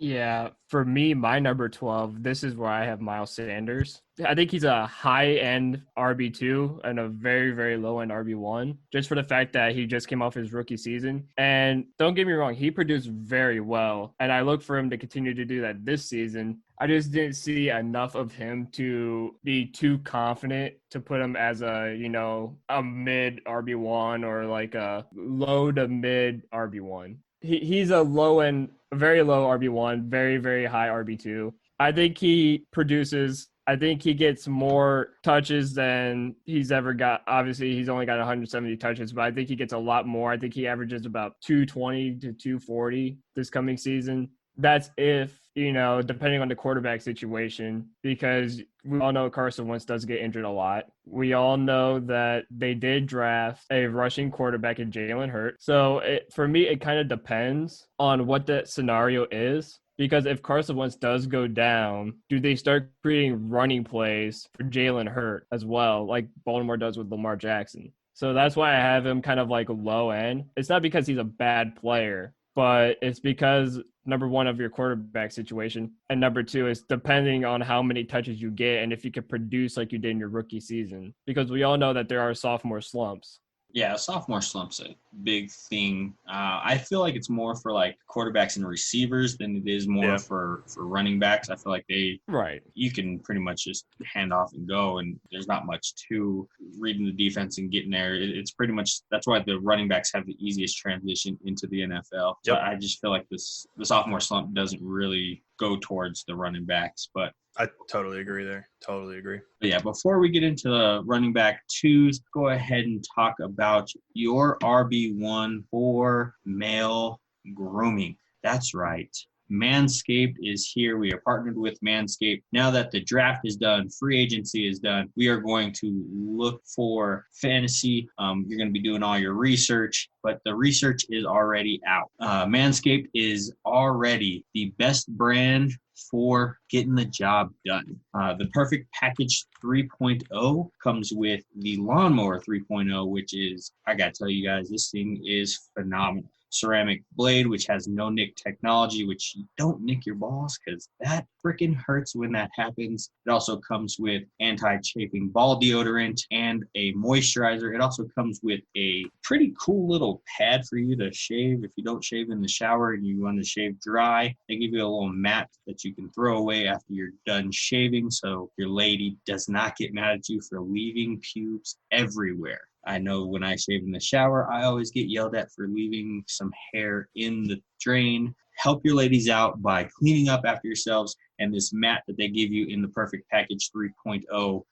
Yeah, for me, my number 12, this is where I have Miles Sanders. I think he's a high-end RB2 and a very, very low-end RB1, just for the fact that he just came off his rookie season. And don't get me wrong, he produced very well, and I look for him to continue to do that this season. I just didn't see enough of him to be too confident to put him as a mid RB1 or like a low to mid RB1. He's a low-end, very low RB1, very, very high RB2. I think he produces – I think he gets more touches than he's ever got. Obviously, he's only got 170 touches, but I think he gets a lot more. I think he averages about 220 to 240 this coming season. That's if, depending on the quarterback situation, because we all know Carson Wentz does get injured a lot. We all know that they did draft a rushing quarterback in Jalen Hurts. So for me, it kind of depends on what the scenario is. Because if Carson Wentz does go down, do they start creating running plays for Jalen Hurts as well, like Baltimore does with Lamar Jackson? So that's why I have him kind of like low end. It's not because he's a bad player, but it's because, number one, of your quarterback situation, and number two is depending on how many touches you get and if you can produce like you did in your rookie season. Because we all know that there are sophomore slumps. Yeah, sophomore slump's a big thing. I feel like it's more for like quarterbacks and receivers than it is more for running backs. I feel like you can pretty much just hand off and go, and there's not much to reading the defense and getting there. It's pretty much, that's why the running backs have the easiest transition into the NFL. Yep. But I just feel like the sophomore slump doesn't really go towards the running backs, but I totally agree there. Totally agree. But yeah, before we get into the running back twos, go ahead and talk about your RB1 for male grooming. That's right. Manscaped is here. We are partnered with Manscaped. Now that the draft is done, free agency is done, we are going to look for fantasy. You're going to be doing all your research, but the research is already out. Manscaped is already the best brand for getting the job done. The Perfect Package 3.0 comes with the Lawnmower 3.0, which is, I got to tell you guys, this thing is phenomenal. Ceramic blade, which has no nick technology, which you don't nick your balls because that freaking hurts when that happens. It also comes with anti-chafing ball deodorant and a moisturizer. It also comes with a pretty cool little pad for you to shave if you don't shave in the shower and you want to shave dry. They give you a little mat that you can throw away after you're done shaving, so your lady does not get mad at you for leaving pubes everywhere. I know when I shave in the shower, I always get yelled at for leaving some hair in the drain. Help your ladies out by cleaning up after yourselves, and this mat that they give you in the Perfect Package 3.0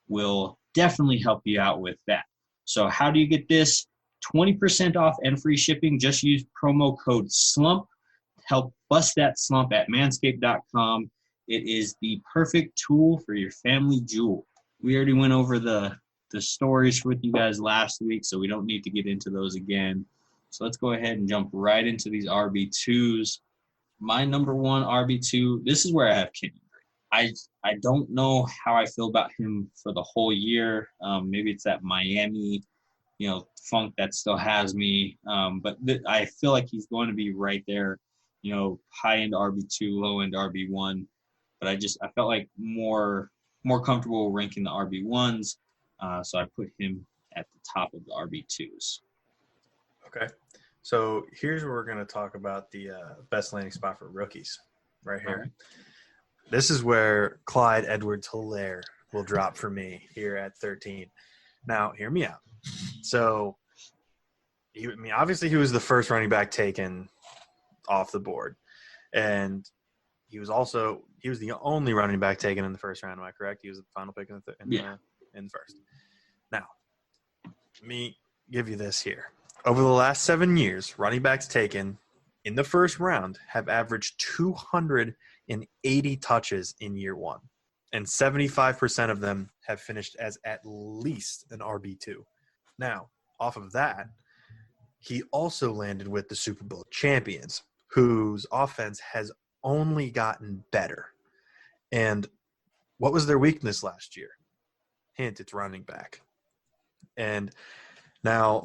will definitely help you out with that. So how do you get this? 20% off and free shipping. Just use promo code SLUMP. help bust that slump at manscaped.com. It is the perfect tool for your family jewel. We already went over the stories with you guys last week, so we don't need to get into those again. So let's go ahead and jump right into these RB2s. My number one RB2, this is where I have Kenny. I don't know how I feel about him for the whole year. Maybe it's that Miami, funk that still has me. But I feel like he's going to be right there, high-end RB2, low-end RB1. But I felt like more comfortable ranking the RB1s. So I put him at the top of the RB2s. Okay. So here's where we're going to talk about the best landing spot for rookies right here. Right. This is where Clyde Edwards-Helaire will drop for me here at 13. Now, hear me out. So, obviously he was the first running back taken off the board. And he was the only running back taken in the first round. Am I correct? He was the final pick in the first. Now, let me give you this here. Over the last 7 years, running backs taken in the first round have averaged 280 touches in year one, and 75% of them have finished as at least an RB2. Now, off of that, he also landed with the Super Bowl champions, whose offense has only gotten better. And what was their weakness last year? Hint, it's running back. And now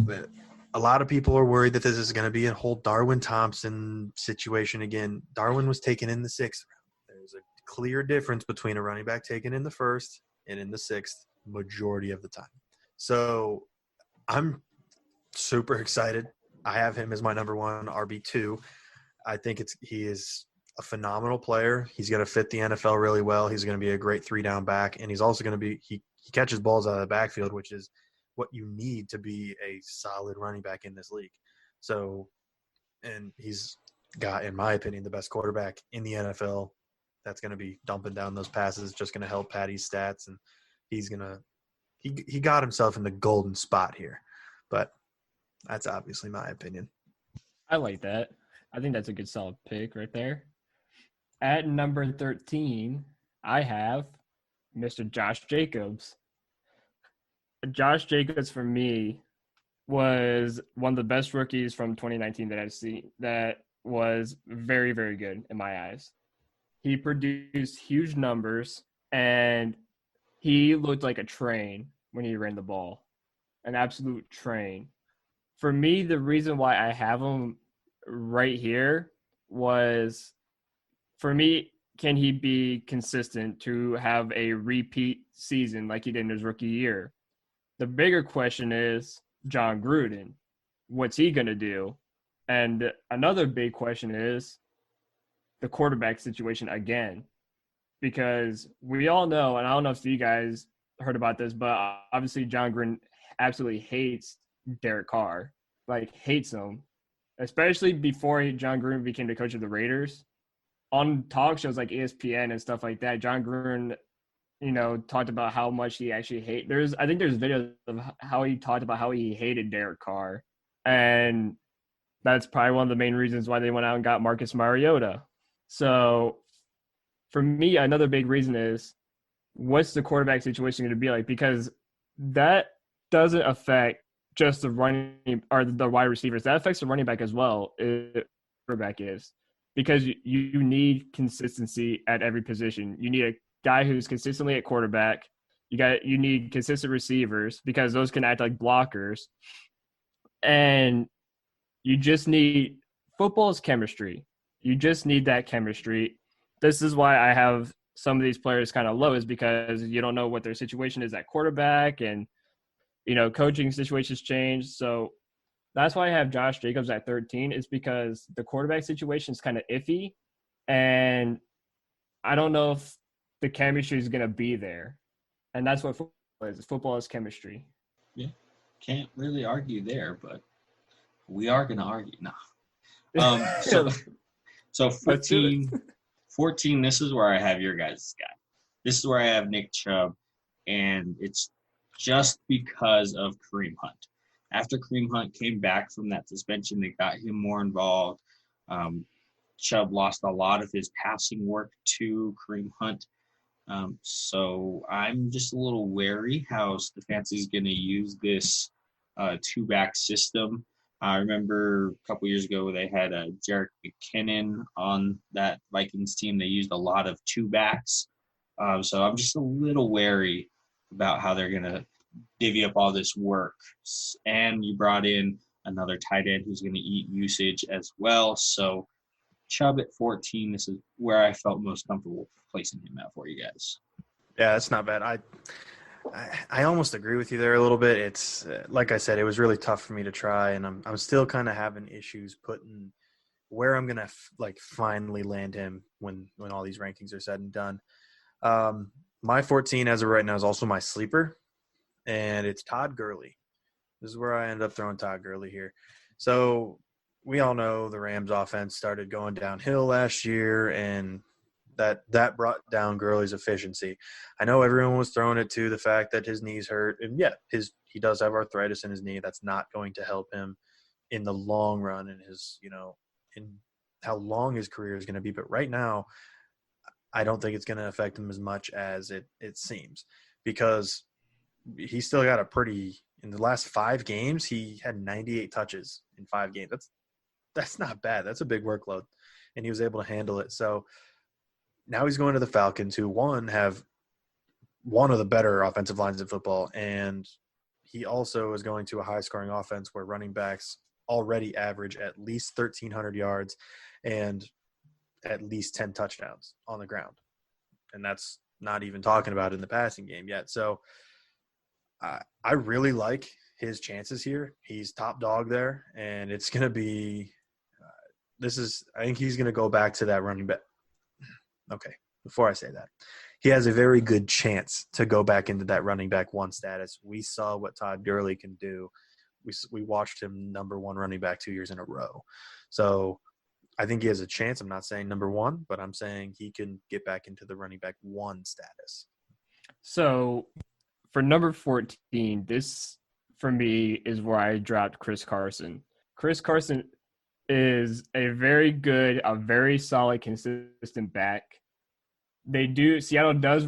a lot of people are worried that this is going to be a whole Darwin Thompson situation again. Darwin was taken in the 6th round. There's a clear difference between a running back taken in the 1st and in the 6th majority of the time. So I'm super excited. I have him as my number one RB2. I think he is a phenomenal player. He's going to fit the NFL really well. He's going to be a great 3-down back, and he's also going to be he catches balls out of the backfield, which is what you need to be a solid running back in this league. So, and he's got, in my opinion, the best quarterback in the NFL. That's going to be dumping down those passes, just going to help Patty's stats, and he's going to he got himself in the golden spot here. But that's obviously my opinion. I like that. I think that's a good solid pick right there. At number 13, I have Mr. Josh Jacobs. Josh Jacobs, for me, was one of the best rookies from 2019 that I've seen that was very, very good in my eyes. He produced huge numbers, and he looked like a train when he ran the ball, an absolute train. For me, the reason why I have him right here was, for me, can he be consistent to have a repeat season like he did in his rookie year? The bigger question is John Gruden. What's he going to do? And another big question is the quarterback situation again, because we all know, and I don't know if you guys heard about this, but obviously John Gruden absolutely hates Derek Carr, hates him, especially before John Gruden became the coach of the Raiders. On talk shows like ESPN and stuff like that, John Gruden, talked about how much he actually I think there's videos of how he talked about how he hated Derek Carr. And that's probably one of the main reasons why they went out and got Marcus Mariota. So for me, another big reason is, what's the quarterback situation going to be like? Because that doesn't affect just the running or the wide receivers. That affects the running back as well. Quarterback is, because you need consistency at every position. You need a guy who's consistently at quarterback. You need consistent receivers, because those can act like blockers. And you just need – football is chemistry. You just need that chemistry. This is why I have some of these players kind of low, is because you don't know what their situation is at quarterback, and, coaching situations change. So that's why I have Josh Jacobs at 13, is because the quarterback situation is kind of iffy, and I don't know if the chemistry is going to be there. And that's what football is. Football is chemistry. Yeah. Can't really argue there, but we are going to argue now. So 14, this is where I have your guys' guy. This is where I have Nick Chubb, and it's just because of Kareem Hunt. After Kareem Hunt came back from that suspension, they got him more involved. Chubb lost a lot of his passing work to Kareem Hunt. So I'm just a little wary how Stefanski's going to use this two-back system. I remember a couple years ago they had Jerick McKinnon on that Vikings team. They used a lot of two-backs. So I'm just a little wary about how they're going to divvy up all this work. And you brought in another tight end who's going to eat usage as well. So Chubb at 14, this is where I felt most comfortable placing him at for you guys. Yeah, that's not bad. I almost agree with you there a little bit. It's like I said, it was really tough for me to try, and I'm still kind of having issues putting where I'm gonna finally land him when all these rankings are said and done. My 14 as of right now is also my sleeper, and it's Todd Gurley. This is where I ended up throwing Todd Gurley here. So we all know the Rams offense started going downhill last year, and that brought down Gurley's efficiency. I know everyone was throwing it to the fact that his knees hurt, and yeah, he does have arthritis in his knee. That's not going to help him in the long run and in how long his career is going to be. But right now, I don't think it's going to affect him as much as it seems, because he still got in the last 5 games, he had 98 touches in 5 games. That's not bad. That's a big workload, and he was able to handle it. So now he's going to the Falcons, who have one of the better offensive lines in football, and he also is going to a high-scoring offense where running backs already average at least 1,300 yards and at least 10 touchdowns on the ground. And that's not even talking about in the passing game yet. So I really like his chances here. He's top dog there, and it's going to be I think he's going to go back to that running back. Okay, before I say that, he has a very good chance to go back into that running back 1 status. We saw what Todd Gurley can do. We watched him number 1 running back 2 years in a row. So I think he has a chance. I'm not saying number 1, but I'm saying he can get back into the running back 1 status. So for number 14, this for me is where I dropped Chris Carson. Chris Carson is a very solid, consistent back. Seattle does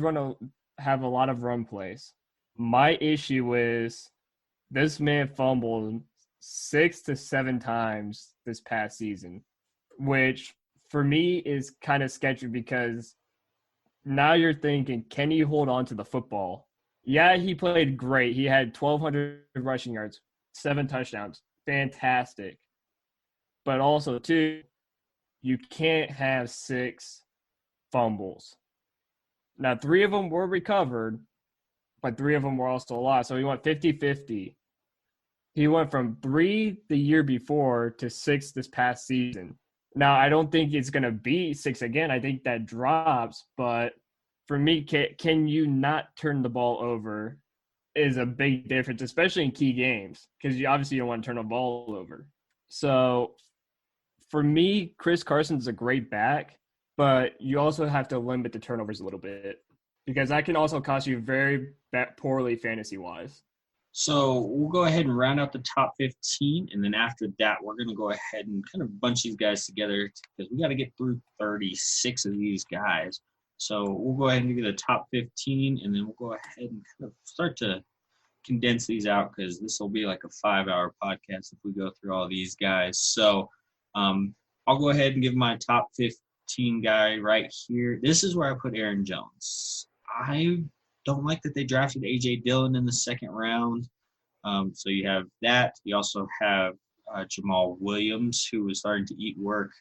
have a lot of run plays. My issue is this man fumbled 6 to 7 times this past season, which for me is kind of sketchy, because now you're thinking, can he hold on to the football? Yeah, he played great. He had 1,200 rushing yards, 7 touchdowns. Fantastic. But also, too, you can't have 6 fumbles. Now, 3 of them were recovered, but 3 of them were also lost. So he went 50-50. He went from 3 the year before to 6 this past season. Now, I don't think it's going to be 6 again. I think that drops. But for me, can you not turn the ball over is a big difference, especially in key games, because you obviously don't want to turn the ball over. So for me, Chris Carson's a great back, but you also have to limit the turnovers a little bit, because that can also cost you very poorly fantasy-wise. So we'll go ahead and round out the top 15, and then after that, we're going to go ahead and kind of bunch these guys together, because we got to get through 36 of these guys. So we'll go ahead and give you the top 15, and then we'll go ahead and kind of start to condense these out, because this will be like a 5-hour podcast if we go through all these guys. So I'll go ahead and give my top 15 guy right here. This is where I put Aaron Jones. I don't like that they drafted A.J. Dillon in the 2nd round. So you have that. You also have Jamal Williams, who was starting to eat work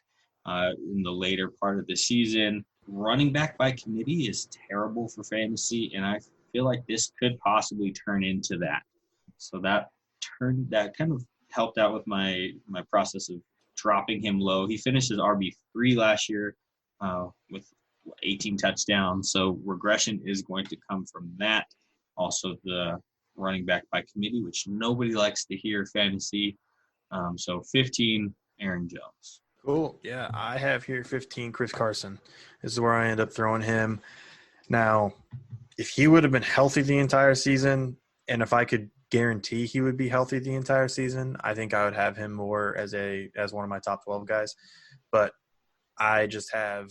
in the later part of the season. Running back by committee is terrible for fantasy, and I feel like this could possibly turn into that. So that kind of helped out with my process of dropping him low. He finished his RB3 last year with 18 touchdowns. So regression is going to come from that. Also the running back by committee, which nobody likes to hear fantasy. So 15, Aaron Jones. Cool. Yeah, I have here 15, Chris Carson. This is where I end up throwing him. Now, if he would have been healthy the entire season, and if I could guarantee he would be healthy the entire season, I think I would have him more as one of my top 12 guys. But I just have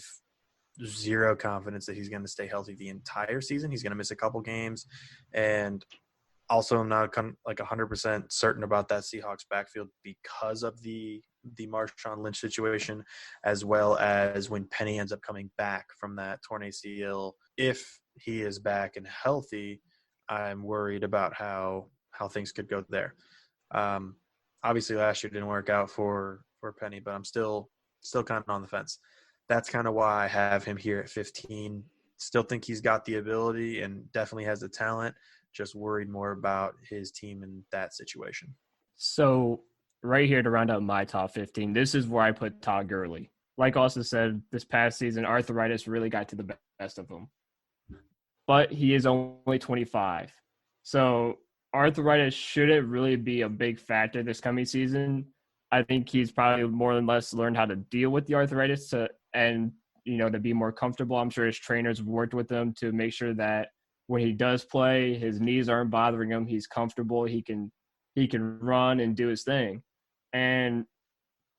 zero confidence that he's going to stay healthy the entire season. He's going to miss a couple games. And also I'm not like 100% certain about that Seahawks backfield because of the Marshawn Lynch situation, as well as when Penny ends up coming back from that torn ACL. If he is back and healthy, I'm worried about how things could go there. Obviously last year didn't work out for Penny, but I'm still kind of on the fence. That's kind of why I have him here at 15. Still think he's got the ability and definitely has the talent. Just worried more about his team in that situation. So right here to round out my top 15, this is where I put Todd Gurley. Like Austin said, this past season, arthritis really got to the best of him. But he is only 25. So arthritis shouldn't really be a big factor this coming season. I think he's probably more than less learned how to deal with the arthritis to be more comfortable. I'm sure his trainers worked with him to make sure that when he does play, his knees aren't bothering him. He's comfortable. He can run and do his thing. And,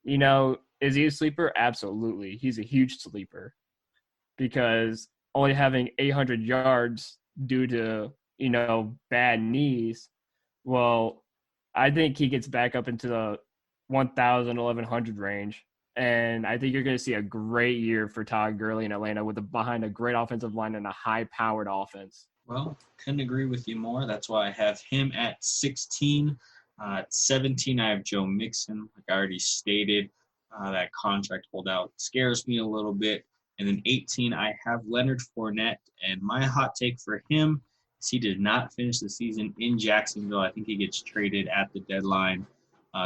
is he a sleeper? Absolutely. He's a huge sleeper because only having 800 yards due to, bad knees, well, I think he gets back up into the 1,000, 1,100 range. And I think you're going to see a great year for Todd Gurley in Atlanta behind a great offensive line and a high-powered offense. Well, couldn't agree with you more. That's why I have him at 16. At 17, I have Joe Mixon. Like I already stated, that contract holdout scares me a little bit. And then 18, I have Leonard Fournette. And my hot take for him is he did not finish the season in Jacksonville. I think he gets traded at the deadline.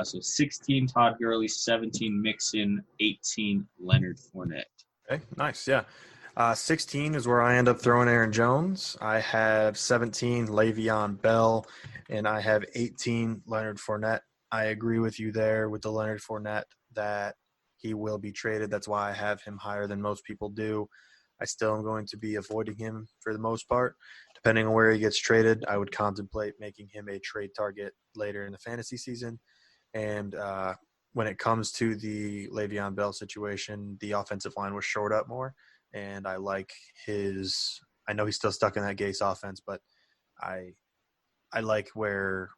So 16, Todd Gurley, 17, Mixon, 18, Leonard Fournette. Okay, nice, yeah. 16 is where I end up throwing Aaron Jones. I have 17, Le'Veon Bell, and I have 18, Leonard Fournette. I agree with you there with the Leonard Fournette that he will be traded. That's why I have him higher than most people do. I still am going to be avoiding him for the most part. Depending on where he gets traded, I would contemplate making him a trade target later in the fantasy season. And when it comes to the Le'Veon Bell situation, the offensive line was shored up more. And I like I know he's still stuck in that Gase offense, but I like where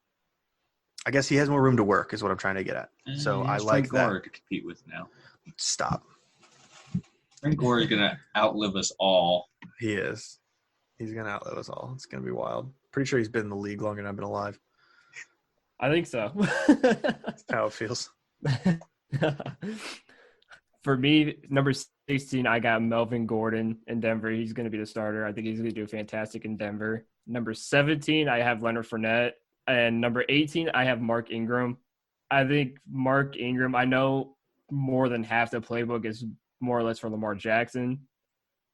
I guess he has more room to work is what I'm trying to get at. So I like Frank Gore that. to compete with now. Stop. Frank Gore is going to outlive us all. He is. He's going to outlive us all. It's going to be wild. Pretty sure he's been in the league longer than I've been alive. I think so. That's how it feels. For me, number 16, I got Melvin Gordon in Denver. He's going to be the starter. I think he's going to do fantastic in Denver. Number 17, I have Leonard Fournette. And number 18, I have Mark Ingram. I think Mark Ingram, I know more than half the playbook is more or less for Lamar Jackson.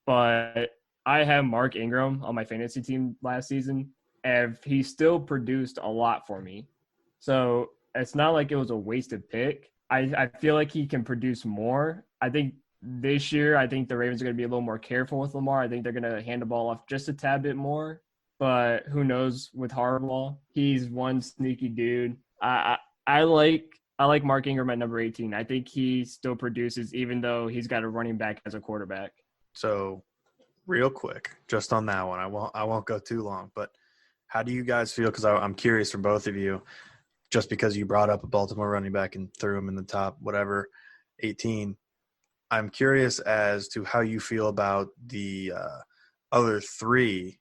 But I have Mark Ingram on my fantasy team last season. And he still produced a lot for me. So it's not like it was a wasted pick. I feel like he can produce more. I think this year, the Ravens are going to be a little more careful with Lamar. I think they're going to hand the ball off just a tad bit more. But who knows with Harbaugh? He's one sneaky dude. I like Mark Ingram at number 18. I think he still produces even though he's got a running back as a quarterback. So real quick, just on that one, I won't go too long, but how do you guys feel? Because I'm curious from both of you. Just because you brought up a Baltimore running back and threw him in the top, 18, I'm curious as to how you feel about the other three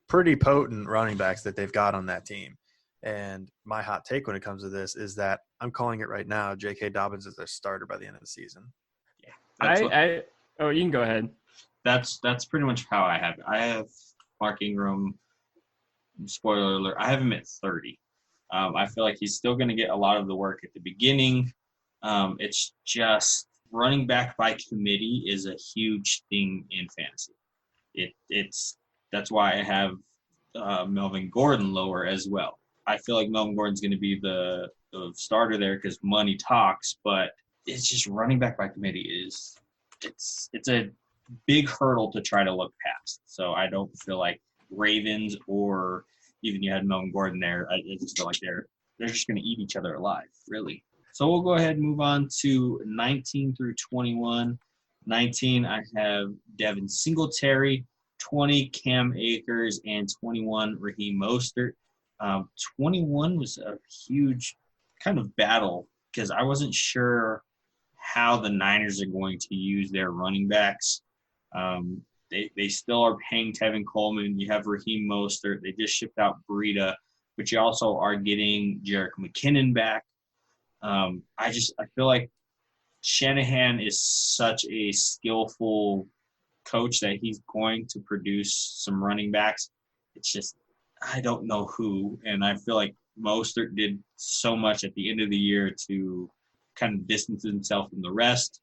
pretty potent running backs that they've got on that team. And my hot take when it comes to this is that I'm calling it right now, J.K. Dobbins is their starter by the end of the season. Yeah, you can go ahead. That's pretty much how I have it. I have Mark Ingram, spoiler alert, I have him at 30. I feel like he's still going to get a lot of the work at the beginning. It's just running back by committee is a huge thing in fantasy. That's why I have Melvin Gordon lower as well. I feel like Melvin Gordon's going to be the starter there because money talks, but it's just running back by committee it's a big hurdle to try to look past. So I don't feel like Ravens or even you had Melvin Gordon there, I just feel like they're just going to eat each other alive, really. So we'll go ahead and move on to 19 through 21. 19, I have Devin Singletary. 20, Cam Akers, and 21, Raheem Mostert. 21 was a huge kind of battle because I wasn't sure how the Niners are going to use their running backs. They still are paying Tevin Coleman. You have Raheem Mostert. They just shipped out Breida, but you also are getting Jerick McKinnon back. I feel like Shanahan is such a skillful coach that he's going to produce some running backs. It's just I don't know who, and I feel like Mostert did so much at the end of the year to kind of distance himself from the rest.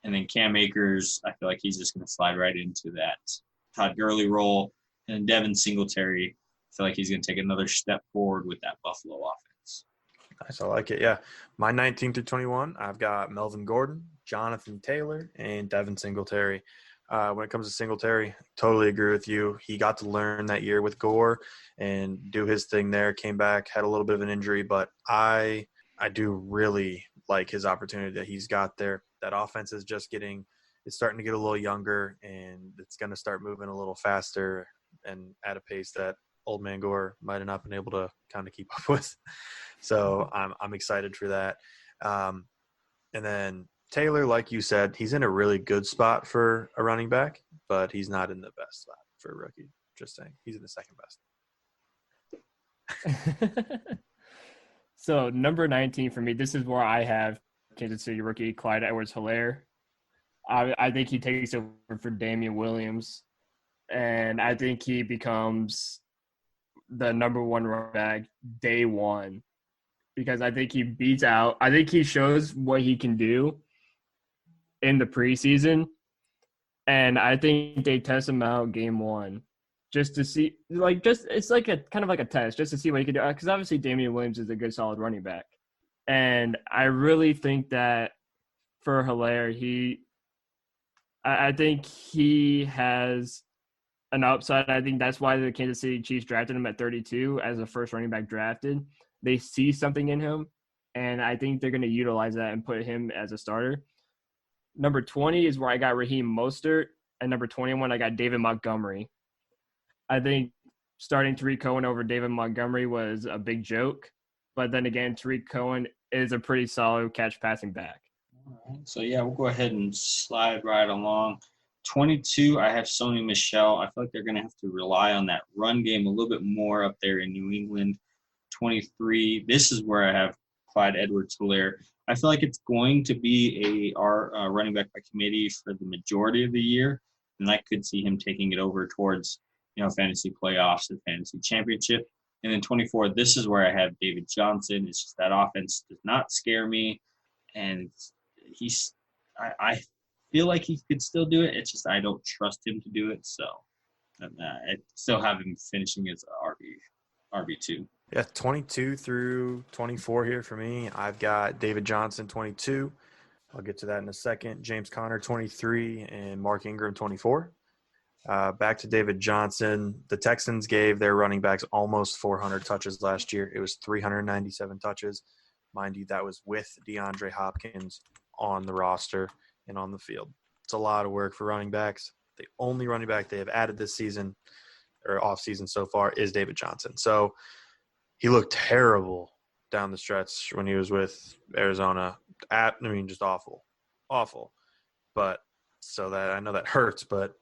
And then Cam Akers, I feel like he's just going to slide right into that Todd Gurley role. And Devin Singletary, I feel like he's going to take another step forward with that Buffalo offense. Nice, I like it. Yeah, my 19 through 21, I've got Melvin Gordon, Jonathan Taylor, and Devin Singletary. When it comes to Singletary, totally agree with you. He got to learn that year with Gore and do his thing there, came back, had a little bit of an injury, but I do really like his opportunity that he's got there. That offense is just it's starting to get a little younger, and it's going to start moving a little faster and at a pace that old man Gore might have not been able to kind of keep up with. So I'm excited for that. And then Taylor, like you said, he's in a really good spot for a running back, but he's not in the best spot for a rookie. Just saying. He's in the second best. So number 19 for me, this is where I have Kansas City rookie Clyde Edwards-Helaire. I think he takes over for Damian Williams, and I think he becomes the number one running back day one because I think he shows what he can do in the preseason, and I think they test him out game one just to see, it's like a kind of like a test just to see what he can do. Because obviously Damian Williams is a good, solid running back, and I really think that for Helaire, I think he has an upside. I think that's why the Kansas City Chiefs drafted him at 32 as the first running back drafted. They see something in him, and I think they're going to utilize that and put him as a starter. Number 20 is where I got Raheem Mostert, and number 21, I got David Montgomery. I think starting Tariq Cohen over David Montgomery was a big joke, but then again, Tariq Cohen is a pretty solid catch passing back. All right. So, yeah, we'll go ahead and slide right along. 22, I have Sony Michel. I feel like they're going to have to rely on that run game a little bit more up there in New England. 23, this is where I have Clyde Edwards-Helaire. I feel like it's going to be our running back by committee for the majority of the year, and I could see him taking it over towards, fantasy playoffs and fantasy championship. And then 24, this is where I have David Johnson. It's just that offense does not scare me, and I feel like he could still do it. It's just I don't trust him to do it, so I still have him finishing as RB2. Yeah, 22 through 24 here for me. I've got David Johnson, 22. I'll get to that in a second. James Conner, 23, and Mark Ingram, 24. Back to David Johnson. The Texans gave their running backs almost 400 touches last year. It was 397 touches. Mind you, that was with DeAndre Hopkins on the roster and on the field. It's a lot of work for running backs. The only running back they have added this season or offseason so far is David Johnson. So he looked terrible down the stretch when he was with Arizona. Just awful. But so that I know that hurts, but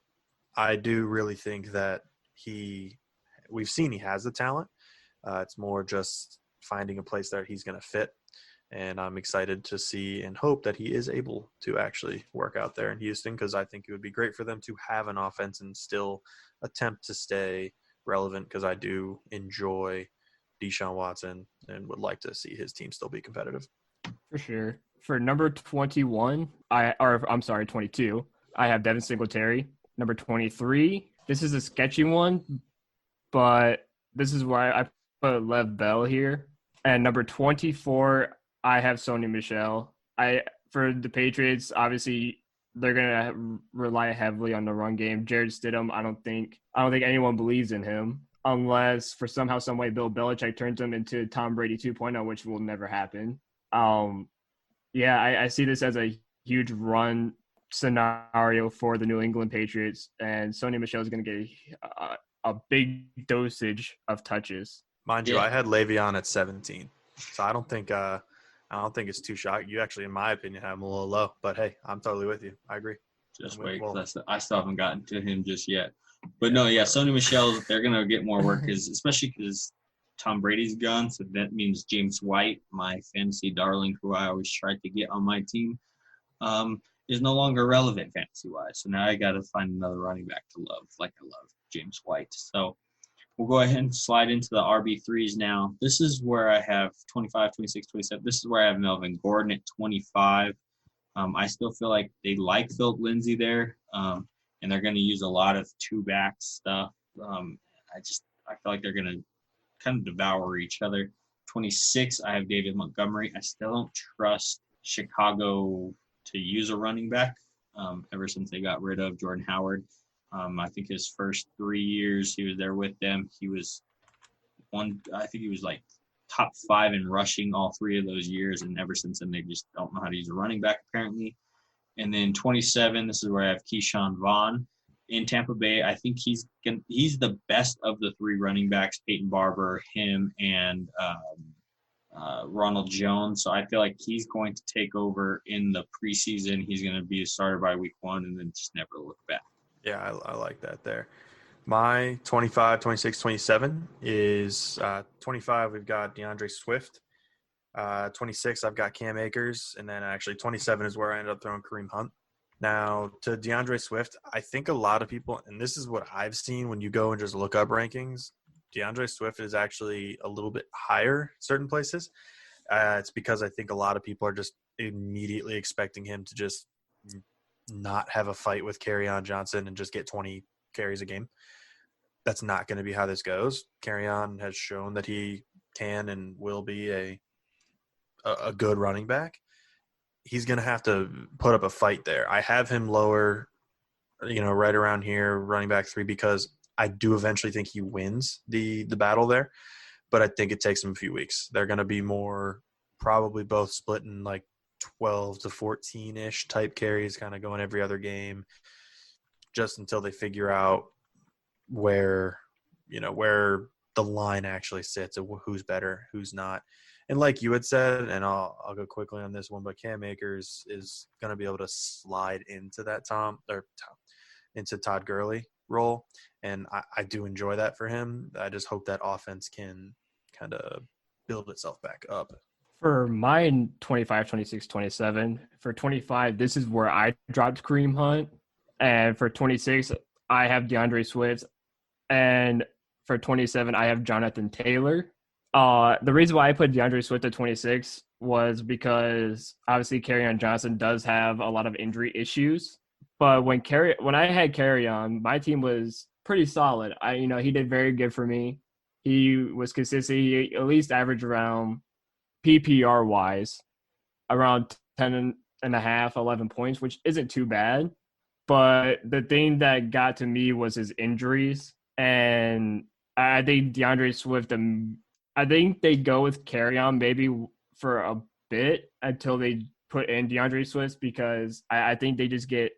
I do really think that we've seen he has the talent. It's more just finding a place that he's going to fit. And I'm excited to see and hope that he is able to actually work out there in Houston, because I think it would be great for them to have an offense and still attempt to stay relevant, because I do enjoy Deshaun Watson and would like to see his team still be competitive. For sure. For number 22, I have Devin Singletary. Number 23, this is a sketchy one, but this is why I put Lev Bell here. And number 24, I have Sony Michel. For the Patriots, obviously they're gonna rely heavily on the run game. Jared Stidham, I don't think anyone believes in him unless for somehow, some way, Bill Belichick turns him into Tom Brady 2.0, which will never happen. I see this as a huge run scenario for the New England Patriots, and Sony Michel is going to get a big dosage of touches. Mind you, I had Le'Veon at 17, so I don't think it's too shocking. You actually, in my opinion, have him a little low, but hey, I'm totally with you. I agree. Just wait, I still haven't gotten to him just yet. But no, Sony Michel, they're gonna get more work, especially because Tom Brady's gone, so that means James White, my fantasy darling, who I always tried to get on my team, is no longer relevant fantasy-wise. So now I got to find another running back to love, like I love James White. So we'll go ahead and slide into the RB3s now. This is where I have 25, 26, 27. This is where I have Melvin Gordon at 25. I still feel like they like Philip Lindsay there, and they're going to use a lot of two-back stuff. I feel like they're going to kind of devour each other. 26, I have David Montgomery. I still don't trust Chicago to use a running back ever since they got rid of Jordan Howard. I think his first 3 years he was there with them, he was like top 5 in rushing all 3 of those years, and ever since then they just don't know how to use a running back apparently. And then 27, this is where I have Keyshawn Vaughn in Tampa Bay. I think he's the best of the 3 running backs, Peyton Barber, him, and Ronald Jones. So I feel like he's going to take over in the preseason. He's going to be a starter by week 1 and then just never look back. Yeah, I like that there. My 25, 26, 27 is 25, we've got DeAndre Swift. 26, I've got Cam Akers. And then actually 27 is where I ended up throwing Kareem Hunt. Now, to DeAndre Swift, I think a lot of people, and this is what I've seen when you go and just look up rankings, DeAndre Swift is actually a little bit higher certain places. It's because I think a lot of people are just immediately expecting him to just not have a fight with Kerryon Johnson and just get 20 carries a game. That's not going to be how this goes. Kerryon has shown that he can and will be a good running back. He's going to have to put up a fight there. I have him lower, right around here, running back 3, because I do eventually think he wins the battle there, but I think it takes him a few weeks. They're going to be more probably both splitting like 12 to 14-ish type carries, kind of going every other game, just until they figure out where the line actually sits of who's better, who's not. And like you had said, and I'll go quickly on this one, but Cam Akers is going to be able to slide into that into Todd Gurley role, and I do enjoy that for him. I just hope that offense can kind of build itself back up. For mine, 25, 26, 27. For 25, this is where I dropped Kareem Hunt. And for 26, I have DeAndre Swift. And for 27, I have Jonathan Taylor. The reason why I put DeAndre Swift at 26 was because obviously Kerryon Johnson does have a lot of injury issues. But when I had Kerryon, my team was pretty solid. He did very good for me. He was consistent. He at least averaged around PPR-wise around 10 and a half, 11 points, which isn't too bad. But the thing that got to me was his injuries. And I think DeAndre Swift, I think they go with Kerryon maybe for a bit until they put in DeAndre Swift, because I think they just get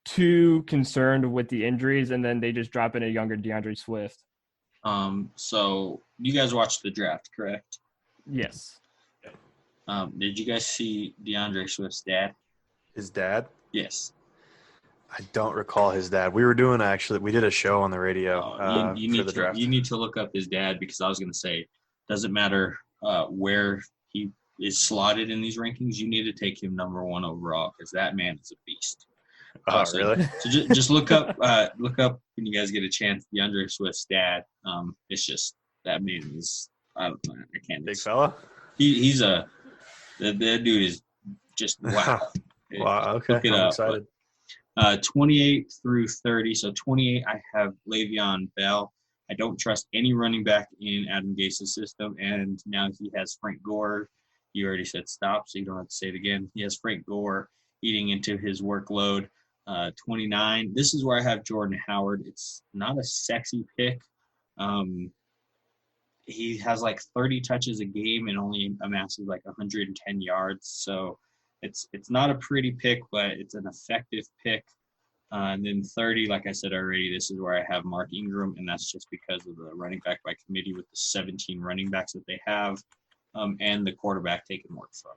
too concerned with the injuries and then they just drop in a younger DeAndre Swift. So you guys watched the draft, correct? Yes. Did you guys see DeAndre Swift's dad? His dad? Yes. I don't recall his dad. We did a show on the radio for the draft. You need to look up his dad, because I was going to say, doesn't matter where he is slotted in these rankings, you need to take him number 1 overall, because that man is a beast. Really? So just look up when you guys get a chance, DeAndre Swift's dad. It's just, that man is, I don't know, I can't. Big fella? He's that dude is just wow. Wow, okay. Look it I'm up. excited. 28 through 30. So 28, I have Le'Veon Bell. I don't trust any running back in Adam Gase's system, and now he has Frank Gore. You already said stop, so you don't have to say it again. He has Frank Gore eating into his workload. 29, this is where I have Jordan Howard. It's not a sexy pick. He has like 30 touches a game and only amasses like 110 yards. So It's not a pretty pick, but it's an effective pick. And then 30, like I said already, this is where I have Mark Ingram, and that's just because of the running back by committee with the 17 running backs that they have, and the quarterback taking work from.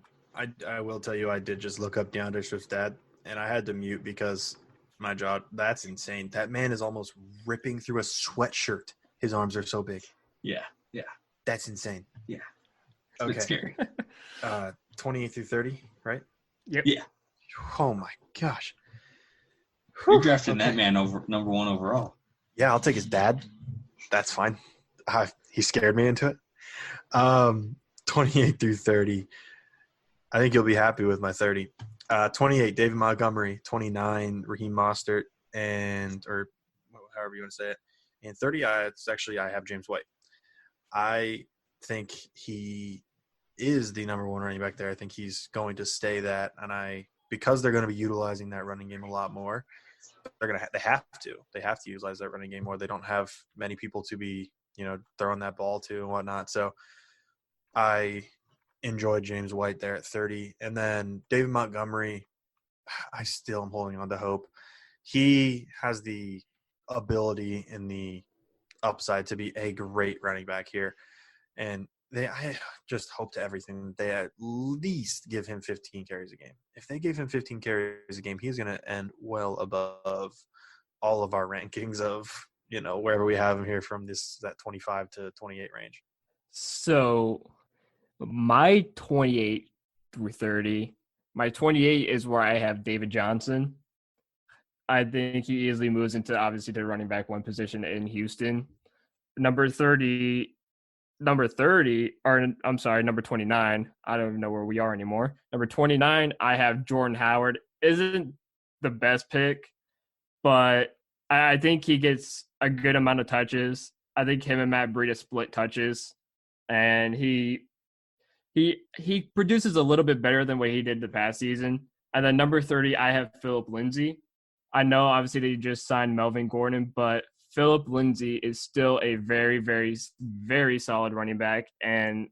I will tell you, I did just look up DeAndre Swift's dad, and I had to mute because my jaw, that's insane. That man is almost ripping through a sweatshirt. His arms are so big. Yeah. That's insane. Yeah. Okay. It's scary. 28 through 30, right? Yep. Yeah. Oh, my gosh. You're drafting that man over number 1 overall. Yeah, I'll take his dad. That's fine. He scared me into it. 28 through 30. I think you'll be happy with my 30. 28, David Montgomery. 29, Raheem Mostert, or however you want to say it. And 30, I have James White. I think he is the number 1 running back there. I think he's going to stay that, and because they're going to be utilizing that running game a lot more, they have to utilize that running game more. They don't have many people to be, throwing that ball to and whatnot. So I enjoyed James White there at 30. And then David Montgomery, I still am holding on to hope. He has the ability and the upside to be a great running back here. And I just hope to everything they at least give him 15 carries a game. If they gave him 15 carries a game, he's going to end well above all of our rankings of, wherever we have him here from that 25 to 28 range. So my 28 through 30, my 28 is where I have David Johnson. I think he easily moves into obviously the running back 1 position in Houston. Number 29, I don't even know where we are anymore. Number 29, I have Jordan Howard. Isn't the best pick, but I think he gets a good amount of touches. I think him and Matt Breida split touches, and he produces a little bit better than what he did the past season. And then number 30, I have Philip Lindsay. I know obviously they just signed Melvin Gordon, but Philip Lindsay is still a very, very, very solid running back, and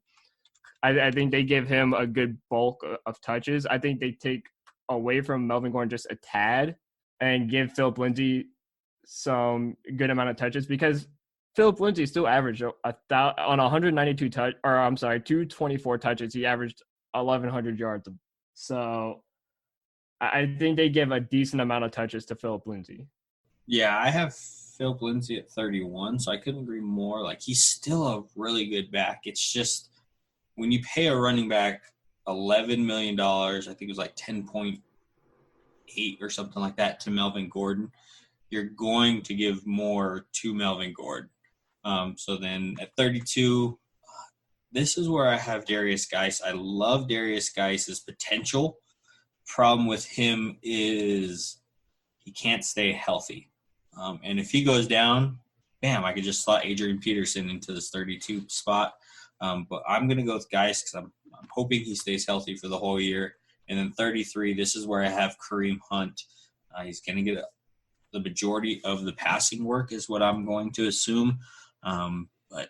I think they give him a good bulk of touches. I think they take away from Melvin Gordon just a tad and give Philip Lindsay some good amount of touches, because Philip Lindsay still averaged on 224 touches. He averaged 1,100 yards. So I think they give a decent amount of touches to Philip Lindsay. Yeah, I have Philip Lindsay at 31, so I couldn't agree more. Like, he's still a really good back. It's just when you pay a running back $11 million, I think it was like 10.8 or something like that to Melvin Gordon, you're going to give more to Melvin Gordon. So then at 32, this is where I have Darius Geis. I love Darius Geis's potential. Problem with him is he can't stay healthy. And if he goes down, bam, I could just slot Adrian Peterson into this 32 spot. But I'm going to go with Geis because I'm hoping he stays healthy for the whole year. And then 33, this is where I have Kareem Hunt. He's going to get the majority of the passing work is what I'm going to assume. But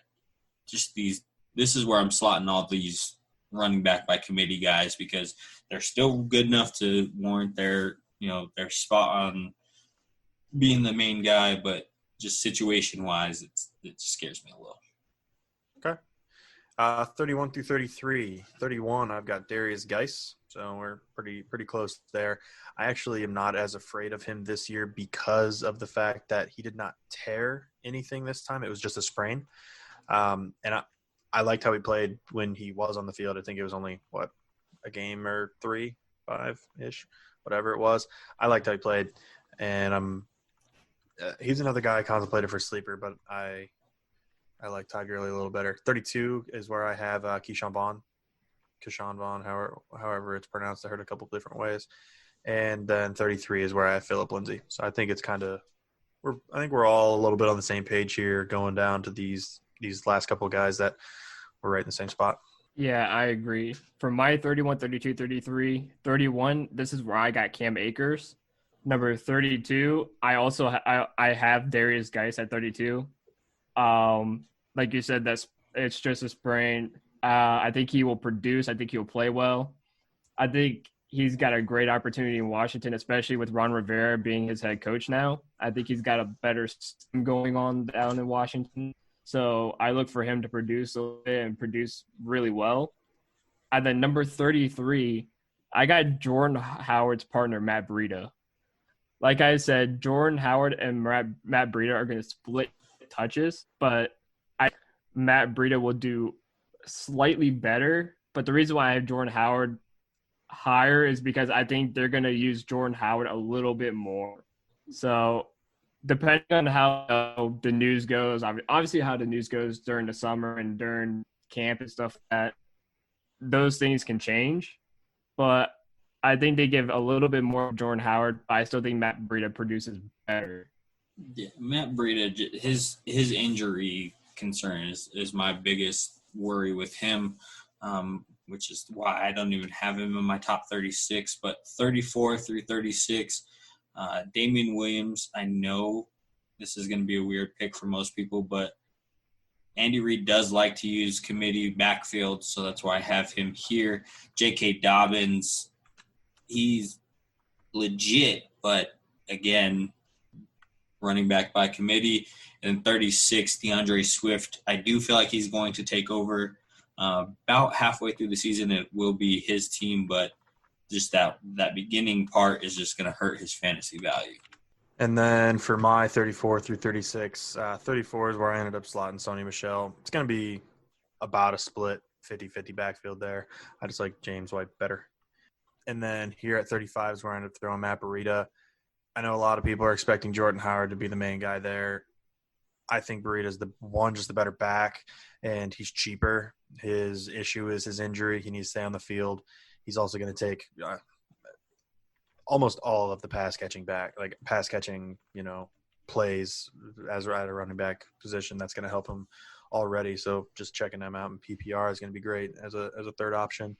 just this is where I'm slotting all these running back by committee guys because they're still good enough to warrant their spot on being the main guy, but just situation-wise, it scares me a little. Okay. 31 through 33. 31, I've got Darius Geis, so we're pretty close there. I actually am not as afraid of him this year because of the fact that he did not tear anything this time. It was just a sprain. And I liked how he played when he was on the field. I think it was only, a game or 3, 5-ish, whatever it was. I liked how he played, and he's another guy I contemplated for sleeper, but I like Ty Gurley a little better. 32 is where I have Keyshawn Vaughn, however it's pronounced. I heard a couple of different ways. And then 33 is where I have Philip Lindsay. So I think it's we're all a little bit on the same page here going down to these last couple of guys that were right in the same spot. Yeah, I agree. For my 31, 32, 33, 31, this is where I got Cam Akers. Number 32, I have Darius Geis at 32. Like you said, it's just a sprain. I think he will produce. I think he'll play well. I think he's got a great opportunity in Washington, especially with Ron Rivera being his head coach now. I think he's got a better system going on down in Washington. So I look for him to produce a little bit and produce really well. And then number 33, I got Jordan Howard's partner, Matt Breida. Like I said, Jordan Howard and Matt Breida are going to split touches, but Matt Breida will do slightly better. But the reason why I have Jordan Howard higher is because I think they're going to use Jordan Howard a little bit more. So depending on how the news goes, obviously how the news goes during the summer and during camp and stuff like that, those things can change. But I think they give a little bit more Jordan Howard, but I still think Matt Breida produces better. Yeah, Matt Breida, his injury concern is my biggest worry with him, which is why I don't even have him in my top 36. But 34 through 36, Damian Williams, I know this is going to be a weird pick for most people, but Andy Reid does like to use committee backfield, so that's why I have him here. J.K. Dobbins, he's legit, but again, running back by committee. And 36, DeAndre Swift. I do feel like he's going to take over about halfway through the season. It will be his team, but just that beginning part is just going to hurt his fantasy value. And then for my 34 through 36, 34 is where I ended up slotting Sony Michel. It's going to be about a split 50-50 backfield there. I just like James White better. And then here at 35 is where I ended up throwing Matt Breida. I know a lot of people are expecting Jordan Howard to be the main guy there. I think Breida's just the better back, and he's cheaper. His issue is his injury. He needs to stay on the field. He's also going to take almost all of the pass catching, plays as at a running back position. That's going to help him already. So just checking them out in PPR is going to be great as a third option.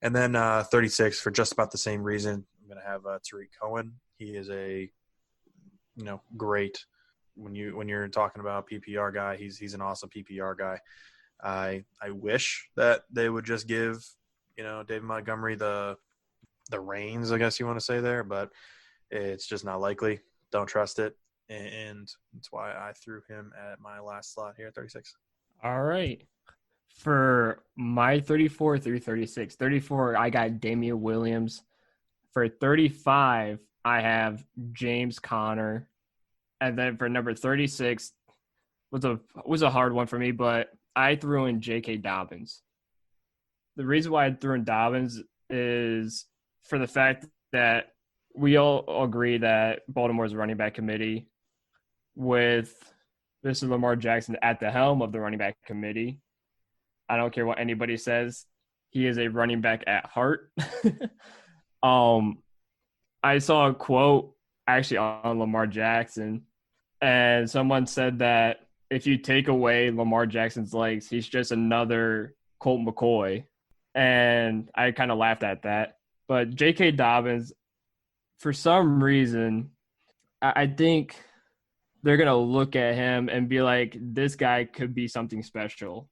And then 36 for just about the same reason. I'm going to have Tariq Cohen. He is a great when you're talking about PPR guy. He's an awesome PPR guy. I wish that they would just give David Montgomery the reins, I guess you want to say there, but it's just not likely. Don't trust it, and that's why I threw him at my last slot here at 36. All right. For my 34 through 36, 34, I got Damian Williams. For 35, I have James Conner. And then for number 36, was a hard one for me, but I threw in J.K. Dobbins. The reason why I threw in Dobbins is for the fact that we all agree that Baltimore's running back committee, with Mr. Lamar Jackson at the helm of the running back committee, I don't care what anybody says, he is a running back at heart. I saw a quote actually on Lamar Jackson, and someone said that if you take away Lamar Jackson's legs, he's just another Colt McCoy. And I kind of laughed at that. But J.K. Dobbins, for some reason, I think they're going to look at him and be like, this guy could be something special.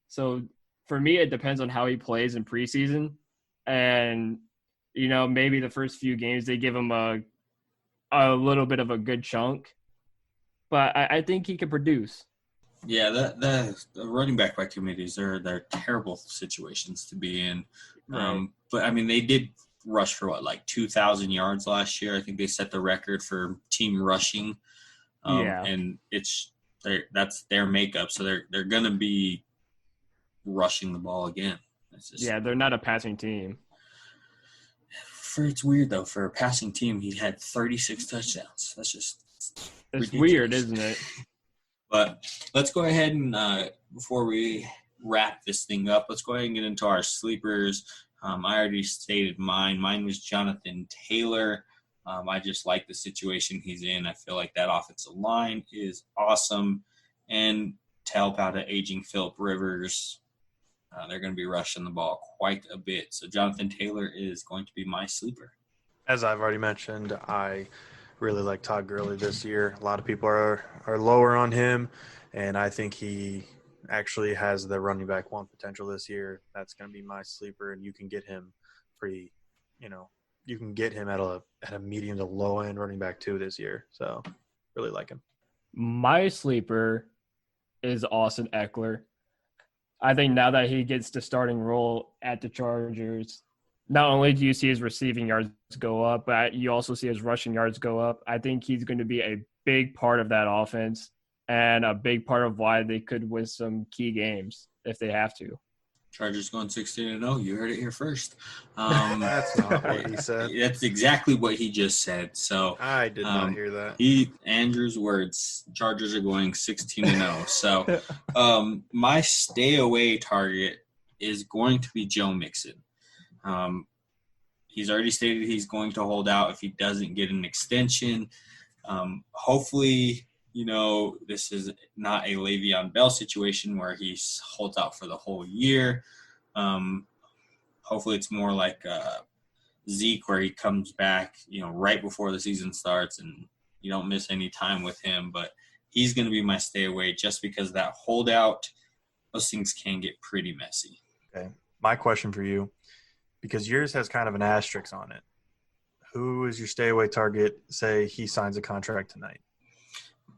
So for me, it depends on how he plays in preseason. And, maybe the first few games they give him a little bit of a good chunk. But I think he can produce. Yeah, the running back by committees, they're terrible situations to be in. Right. But, I mean, they did rush for, 2,000 yards last year. I think they set the record for team rushing. And that's their makeup. So they're going to be rushing the ball again. They're not a passing team. It's weird, though. For a passing team, he had 36 touchdowns. That's just It's ridiculous. weird, isn't it? But let's go ahead and before we wrap this thing up, let's go ahead and get into our sleepers. I already stated mine. Mine was Jonathan Taylor. I just like the situation he's in. I feel like that offensive line is awesome. And to help out an aging Phillip Rivers, they're going to be rushing the ball quite a bit. So Jonathan Taylor is going to be my sleeper. As I've already mentioned, I really like Todd Gurley this year. A lot of people are lower on him, and I think he actually has the running back one potential this year. That's going to be my sleeper, and you can get him pretty, you can get him at a medium to low end running back too this year. So really like him. My sleeper is Austin Eckler. I think now that he gets the starting role at the Chargers, not only do you see his receiving yards go up, but you also see his rushing yards go up. I think he's going to be a big part of that offense and a big part of why they could win some key games if they have to. Chargers going 16-0. You heard it here first. That's not what he said. That's exactly what he just said. So I did not hear that. Andrew's words. Chargers are going 16-0. So my stay away target is going to be Joe Mixon. He's already stated he's going to hold out if he doesn't get an extension. Hopefully, this is not a Le'Veon Bell situation where he holds out for the whole year. Hopefully it's more like Zeke where he comes back, right before the season starts and you don't miss any time with him. But he's going to be my stay away just because that holdout, those things can get pretty messy. Okay. My question for you, because yours has kind of an asterisk on it. Who is your stay away target? Say he signs a contract tonight.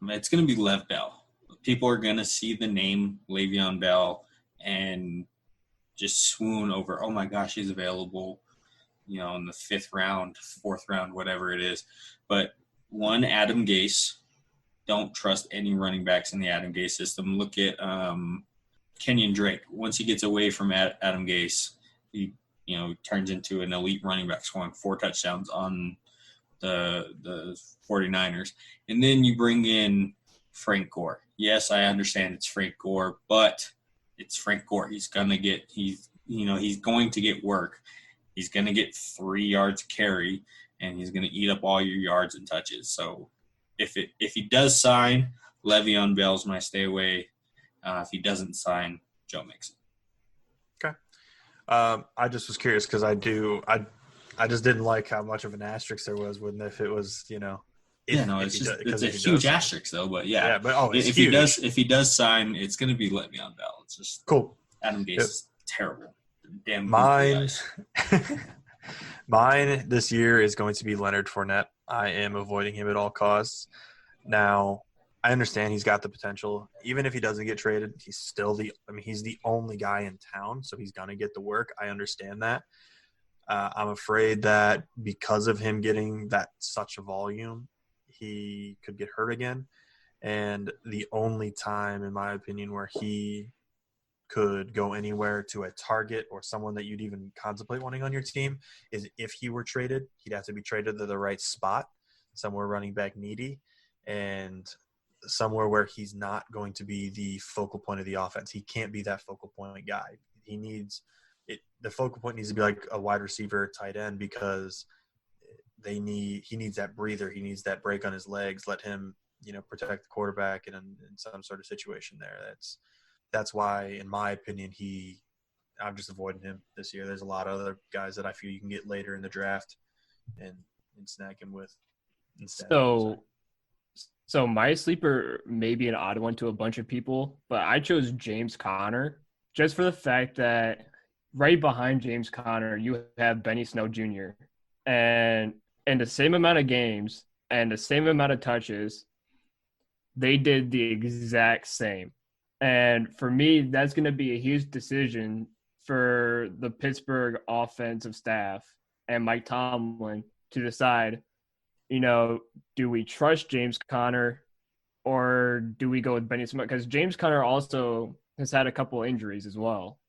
It's going to be Lev Bell. People are going to see the name Le'Veon Bell and just swoon over, oh my gosh, he's available, in the 5th round, 4th round, whatever it is. But one, Adam Gase. Don't trust any running backs in the Adam Gase system. Look at Kenyon Drake. Once he gets away from Adam Gase, he turns into an elite running back, scoring 4 touchdowns on the 49ers. And then you bring in Frank Gore. Yes, I understand it's Frank Gore, but it's Frank Gore. He's going to get work. He's going to get 3 yards carry, and he's going to eat up all your yards and touches. So if he does sign, Le'Veon Bell's my stay away. If he doesn't sign, Joe Mixon. Okay. I just was curious because I just didn't like how much of an asterisk there was if it was, it's a huge asterisk though, but yeah. But if he does sign, it's going to be Le'Veon Bell. It's just cool. Adam Gase is terrible. Damn. Mine this year is going to be Leonard Fournette. I am avoiding him at all costs. Now, I understand he's got the potential. Even if he doesn't get traded, he's the only guy in town, so he's going to get the work. I understand that. I'm afraid that because of him getting such a volume, he could get hurt again. And the only time, in my opinion, where he could go anywhere to a target or someone that you'd even contemplate wanting on your team is if he were traded. He'd have to be traded to the right spot, somewhere running back needy, and somewhere where he's not going to be the focal point of the offense. He can't be that focal point guy. The focal point needs to be like a wide receiver, tight end, because he needs that breather. He needs that break on his legs. Let him, protect the quarterback in some sort of situation there. That's why, in my opinion, I'm just avoiding him this year. There's a lot of other guys that I feel you can get later in the draft and snag him with instead. So my sleeper may be an odd one to a bunch of people, but I chose James Conner just for the fact that right behind James Conner, you have Benny Snell Jr. And in the same amount of games and the same amount of touches, they did the exact same. And for me, that's going to be a huge decision for the Pittsburgh offensive staff and Mike Tomlin to decide, do we trust James Conner or do we go with Benny Snell? Because James Conner also has had a couple injuries as well.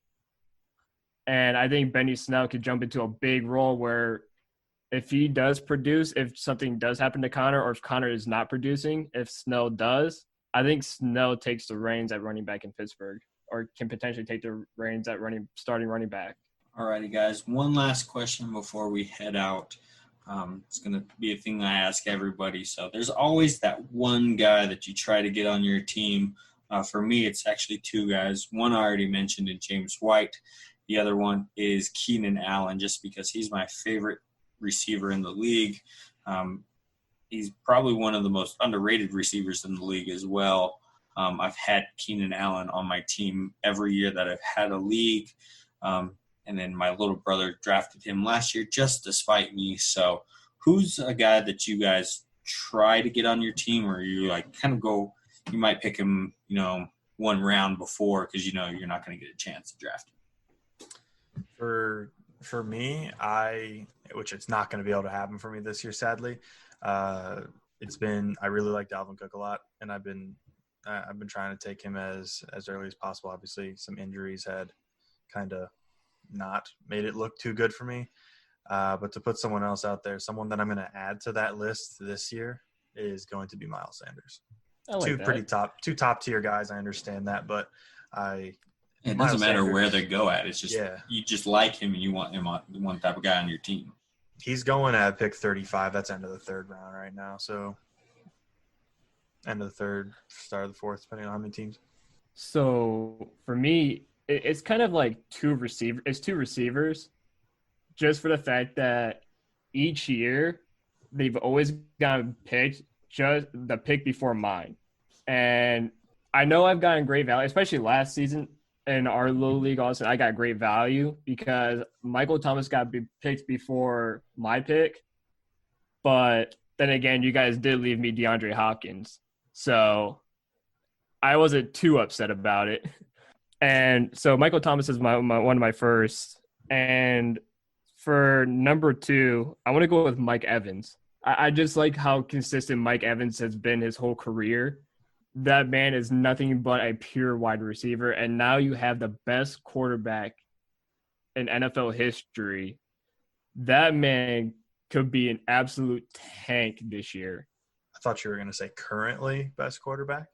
And I think Benny Snell could jump into a big role where if he does produce, if something does happen to Conner or if Conner is not producing, if Snell does, I think Snell takes the reins at running back in Pittsburgh or can potentially take the reins at starting running back. All righty, guys. One last question before we head out. It's going to be a thing I ask everybody. So there's always that one guy that you try to get on your team. For me, it's actually 2 guys. One I already mentioned in James White. The other one is Keenan Allen, just because he's my favorite receiver in the league. He's probably one of the most underrated receivers in the league as well. I've had Keenan Allen on my team every year that I've had a league. And And then my little brother drafted him last year just to spite me. So who's a guy that you guys try to get on your team, or you like kind of go, you might pick him, one round before because you're not going to get a chance to draft him? For me, which it's not going to be able to happen for me this year, sadly. I really like Dalvin Cook a lot, and I've been trying to take him as early as possible. Obviously, some injuries had kind of not made it look too good for me. But to put someone else out there, someone that I'm going to add to that list this year is going to be Miles Sanders. I like Two top tier guys. I understand that, but it doesn't matter where they go at. It's just you just like him and you want him on one type of guy on your team. He's going at pick 35. That's end of the third round right now. So end of the third, start of the fourth, depending on how many teams. So for me, it's kind of like two receivers, just for the fact that each year they've always gotten picked just the pick before mine. And I know I've gotten great value, especially last season in our little league also. I got great value because Michael Thomas got picked before my pick. But then again, you guys did leave me DeAndre Hopkins. So I wasn't too upset about it. And so Michael Thomas is one of my first. And for number 2, I want to go with Mike Evans. I just like how consistent Mike Evans has been his whole career. That man is nothing but a pure wide receiver. And now you have the best quarterback in NFL history. That man could be an absolute tank this year. I thought you were going to say currently best quarterback,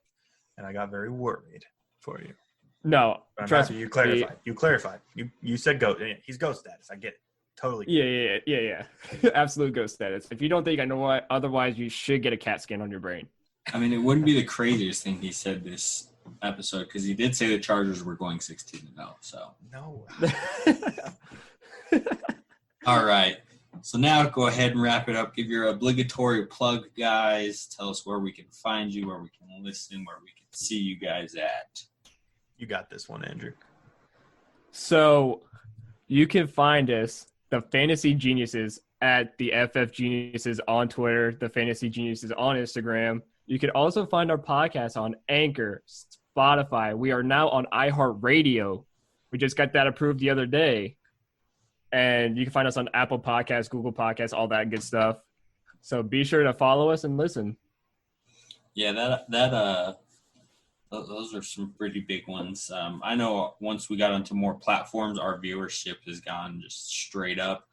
and I got very worried for you. No, trust me. You clarified. You clarified. You said GOAT. He's GOAT status. I get it. Totally. Yeah. Absolute GOAT status. If you don't think I know what, otherwise you should get a CAT scan on your brain. I mean, it wouldn't be the craziest thing he said this episode because he did say the Chargers were going 16-0. So no. All right. So now go ahead and wrap it up. Give your obligatory plug, guys. Tell us where we can find you, where we can listen, where we can see you guys at. You got this one, Andrew. So you can find us, the Fantasy Geniuses, at the FF Geniuses on Twitter, the Fantasy Geniuses on Instagram. You can also find our podcast on Anchor, Spotify. We are now on iHeartRadio. We just got that approved the other day. And you can find us on Apple Podcasts, Google Podcasts, all that good stuff. So be sure to follow us and listen. Yeah, those are some pretty big ones. I know once we got onto more platforms, our viewership has gone just straight up.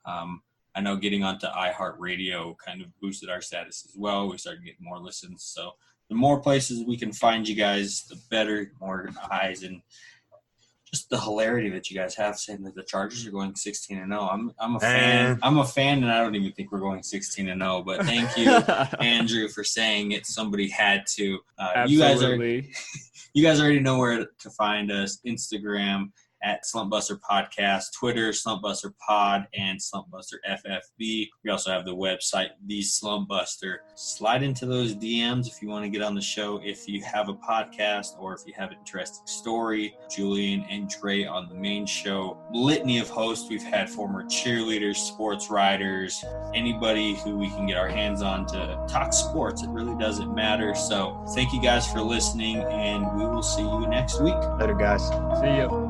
I know getting onto iHeartRadio kind of boosted our status as well. We started getting more listens. So the more places we can find you guys, the better, more eyes, and just the hilarity that you guys have saying that the Chargers are going 16-0. I'm a fan. I'm a fan, and I don't even think we're going 16-0. But thank you, Andrew, for saying it. Somebody had to. Absolutely. You guys already know where to find us. Instagram at Slumpbuster Podcast, Twitter, Slumpbuster Pod, and Slumpbuster FFB. We also have the website, The Slumpbuster. Slide into those DMs if you want to get on the show, if you have a podcast or if you have an interesting story. Julian and Dre on the main show. Litany of hosts. We've had former cheerleaders, sports writers, anybody who we can get our hands on to talk sports. It really doesn't matter. So thank you guys for listening, and we will see you next week. Later, guys. See you.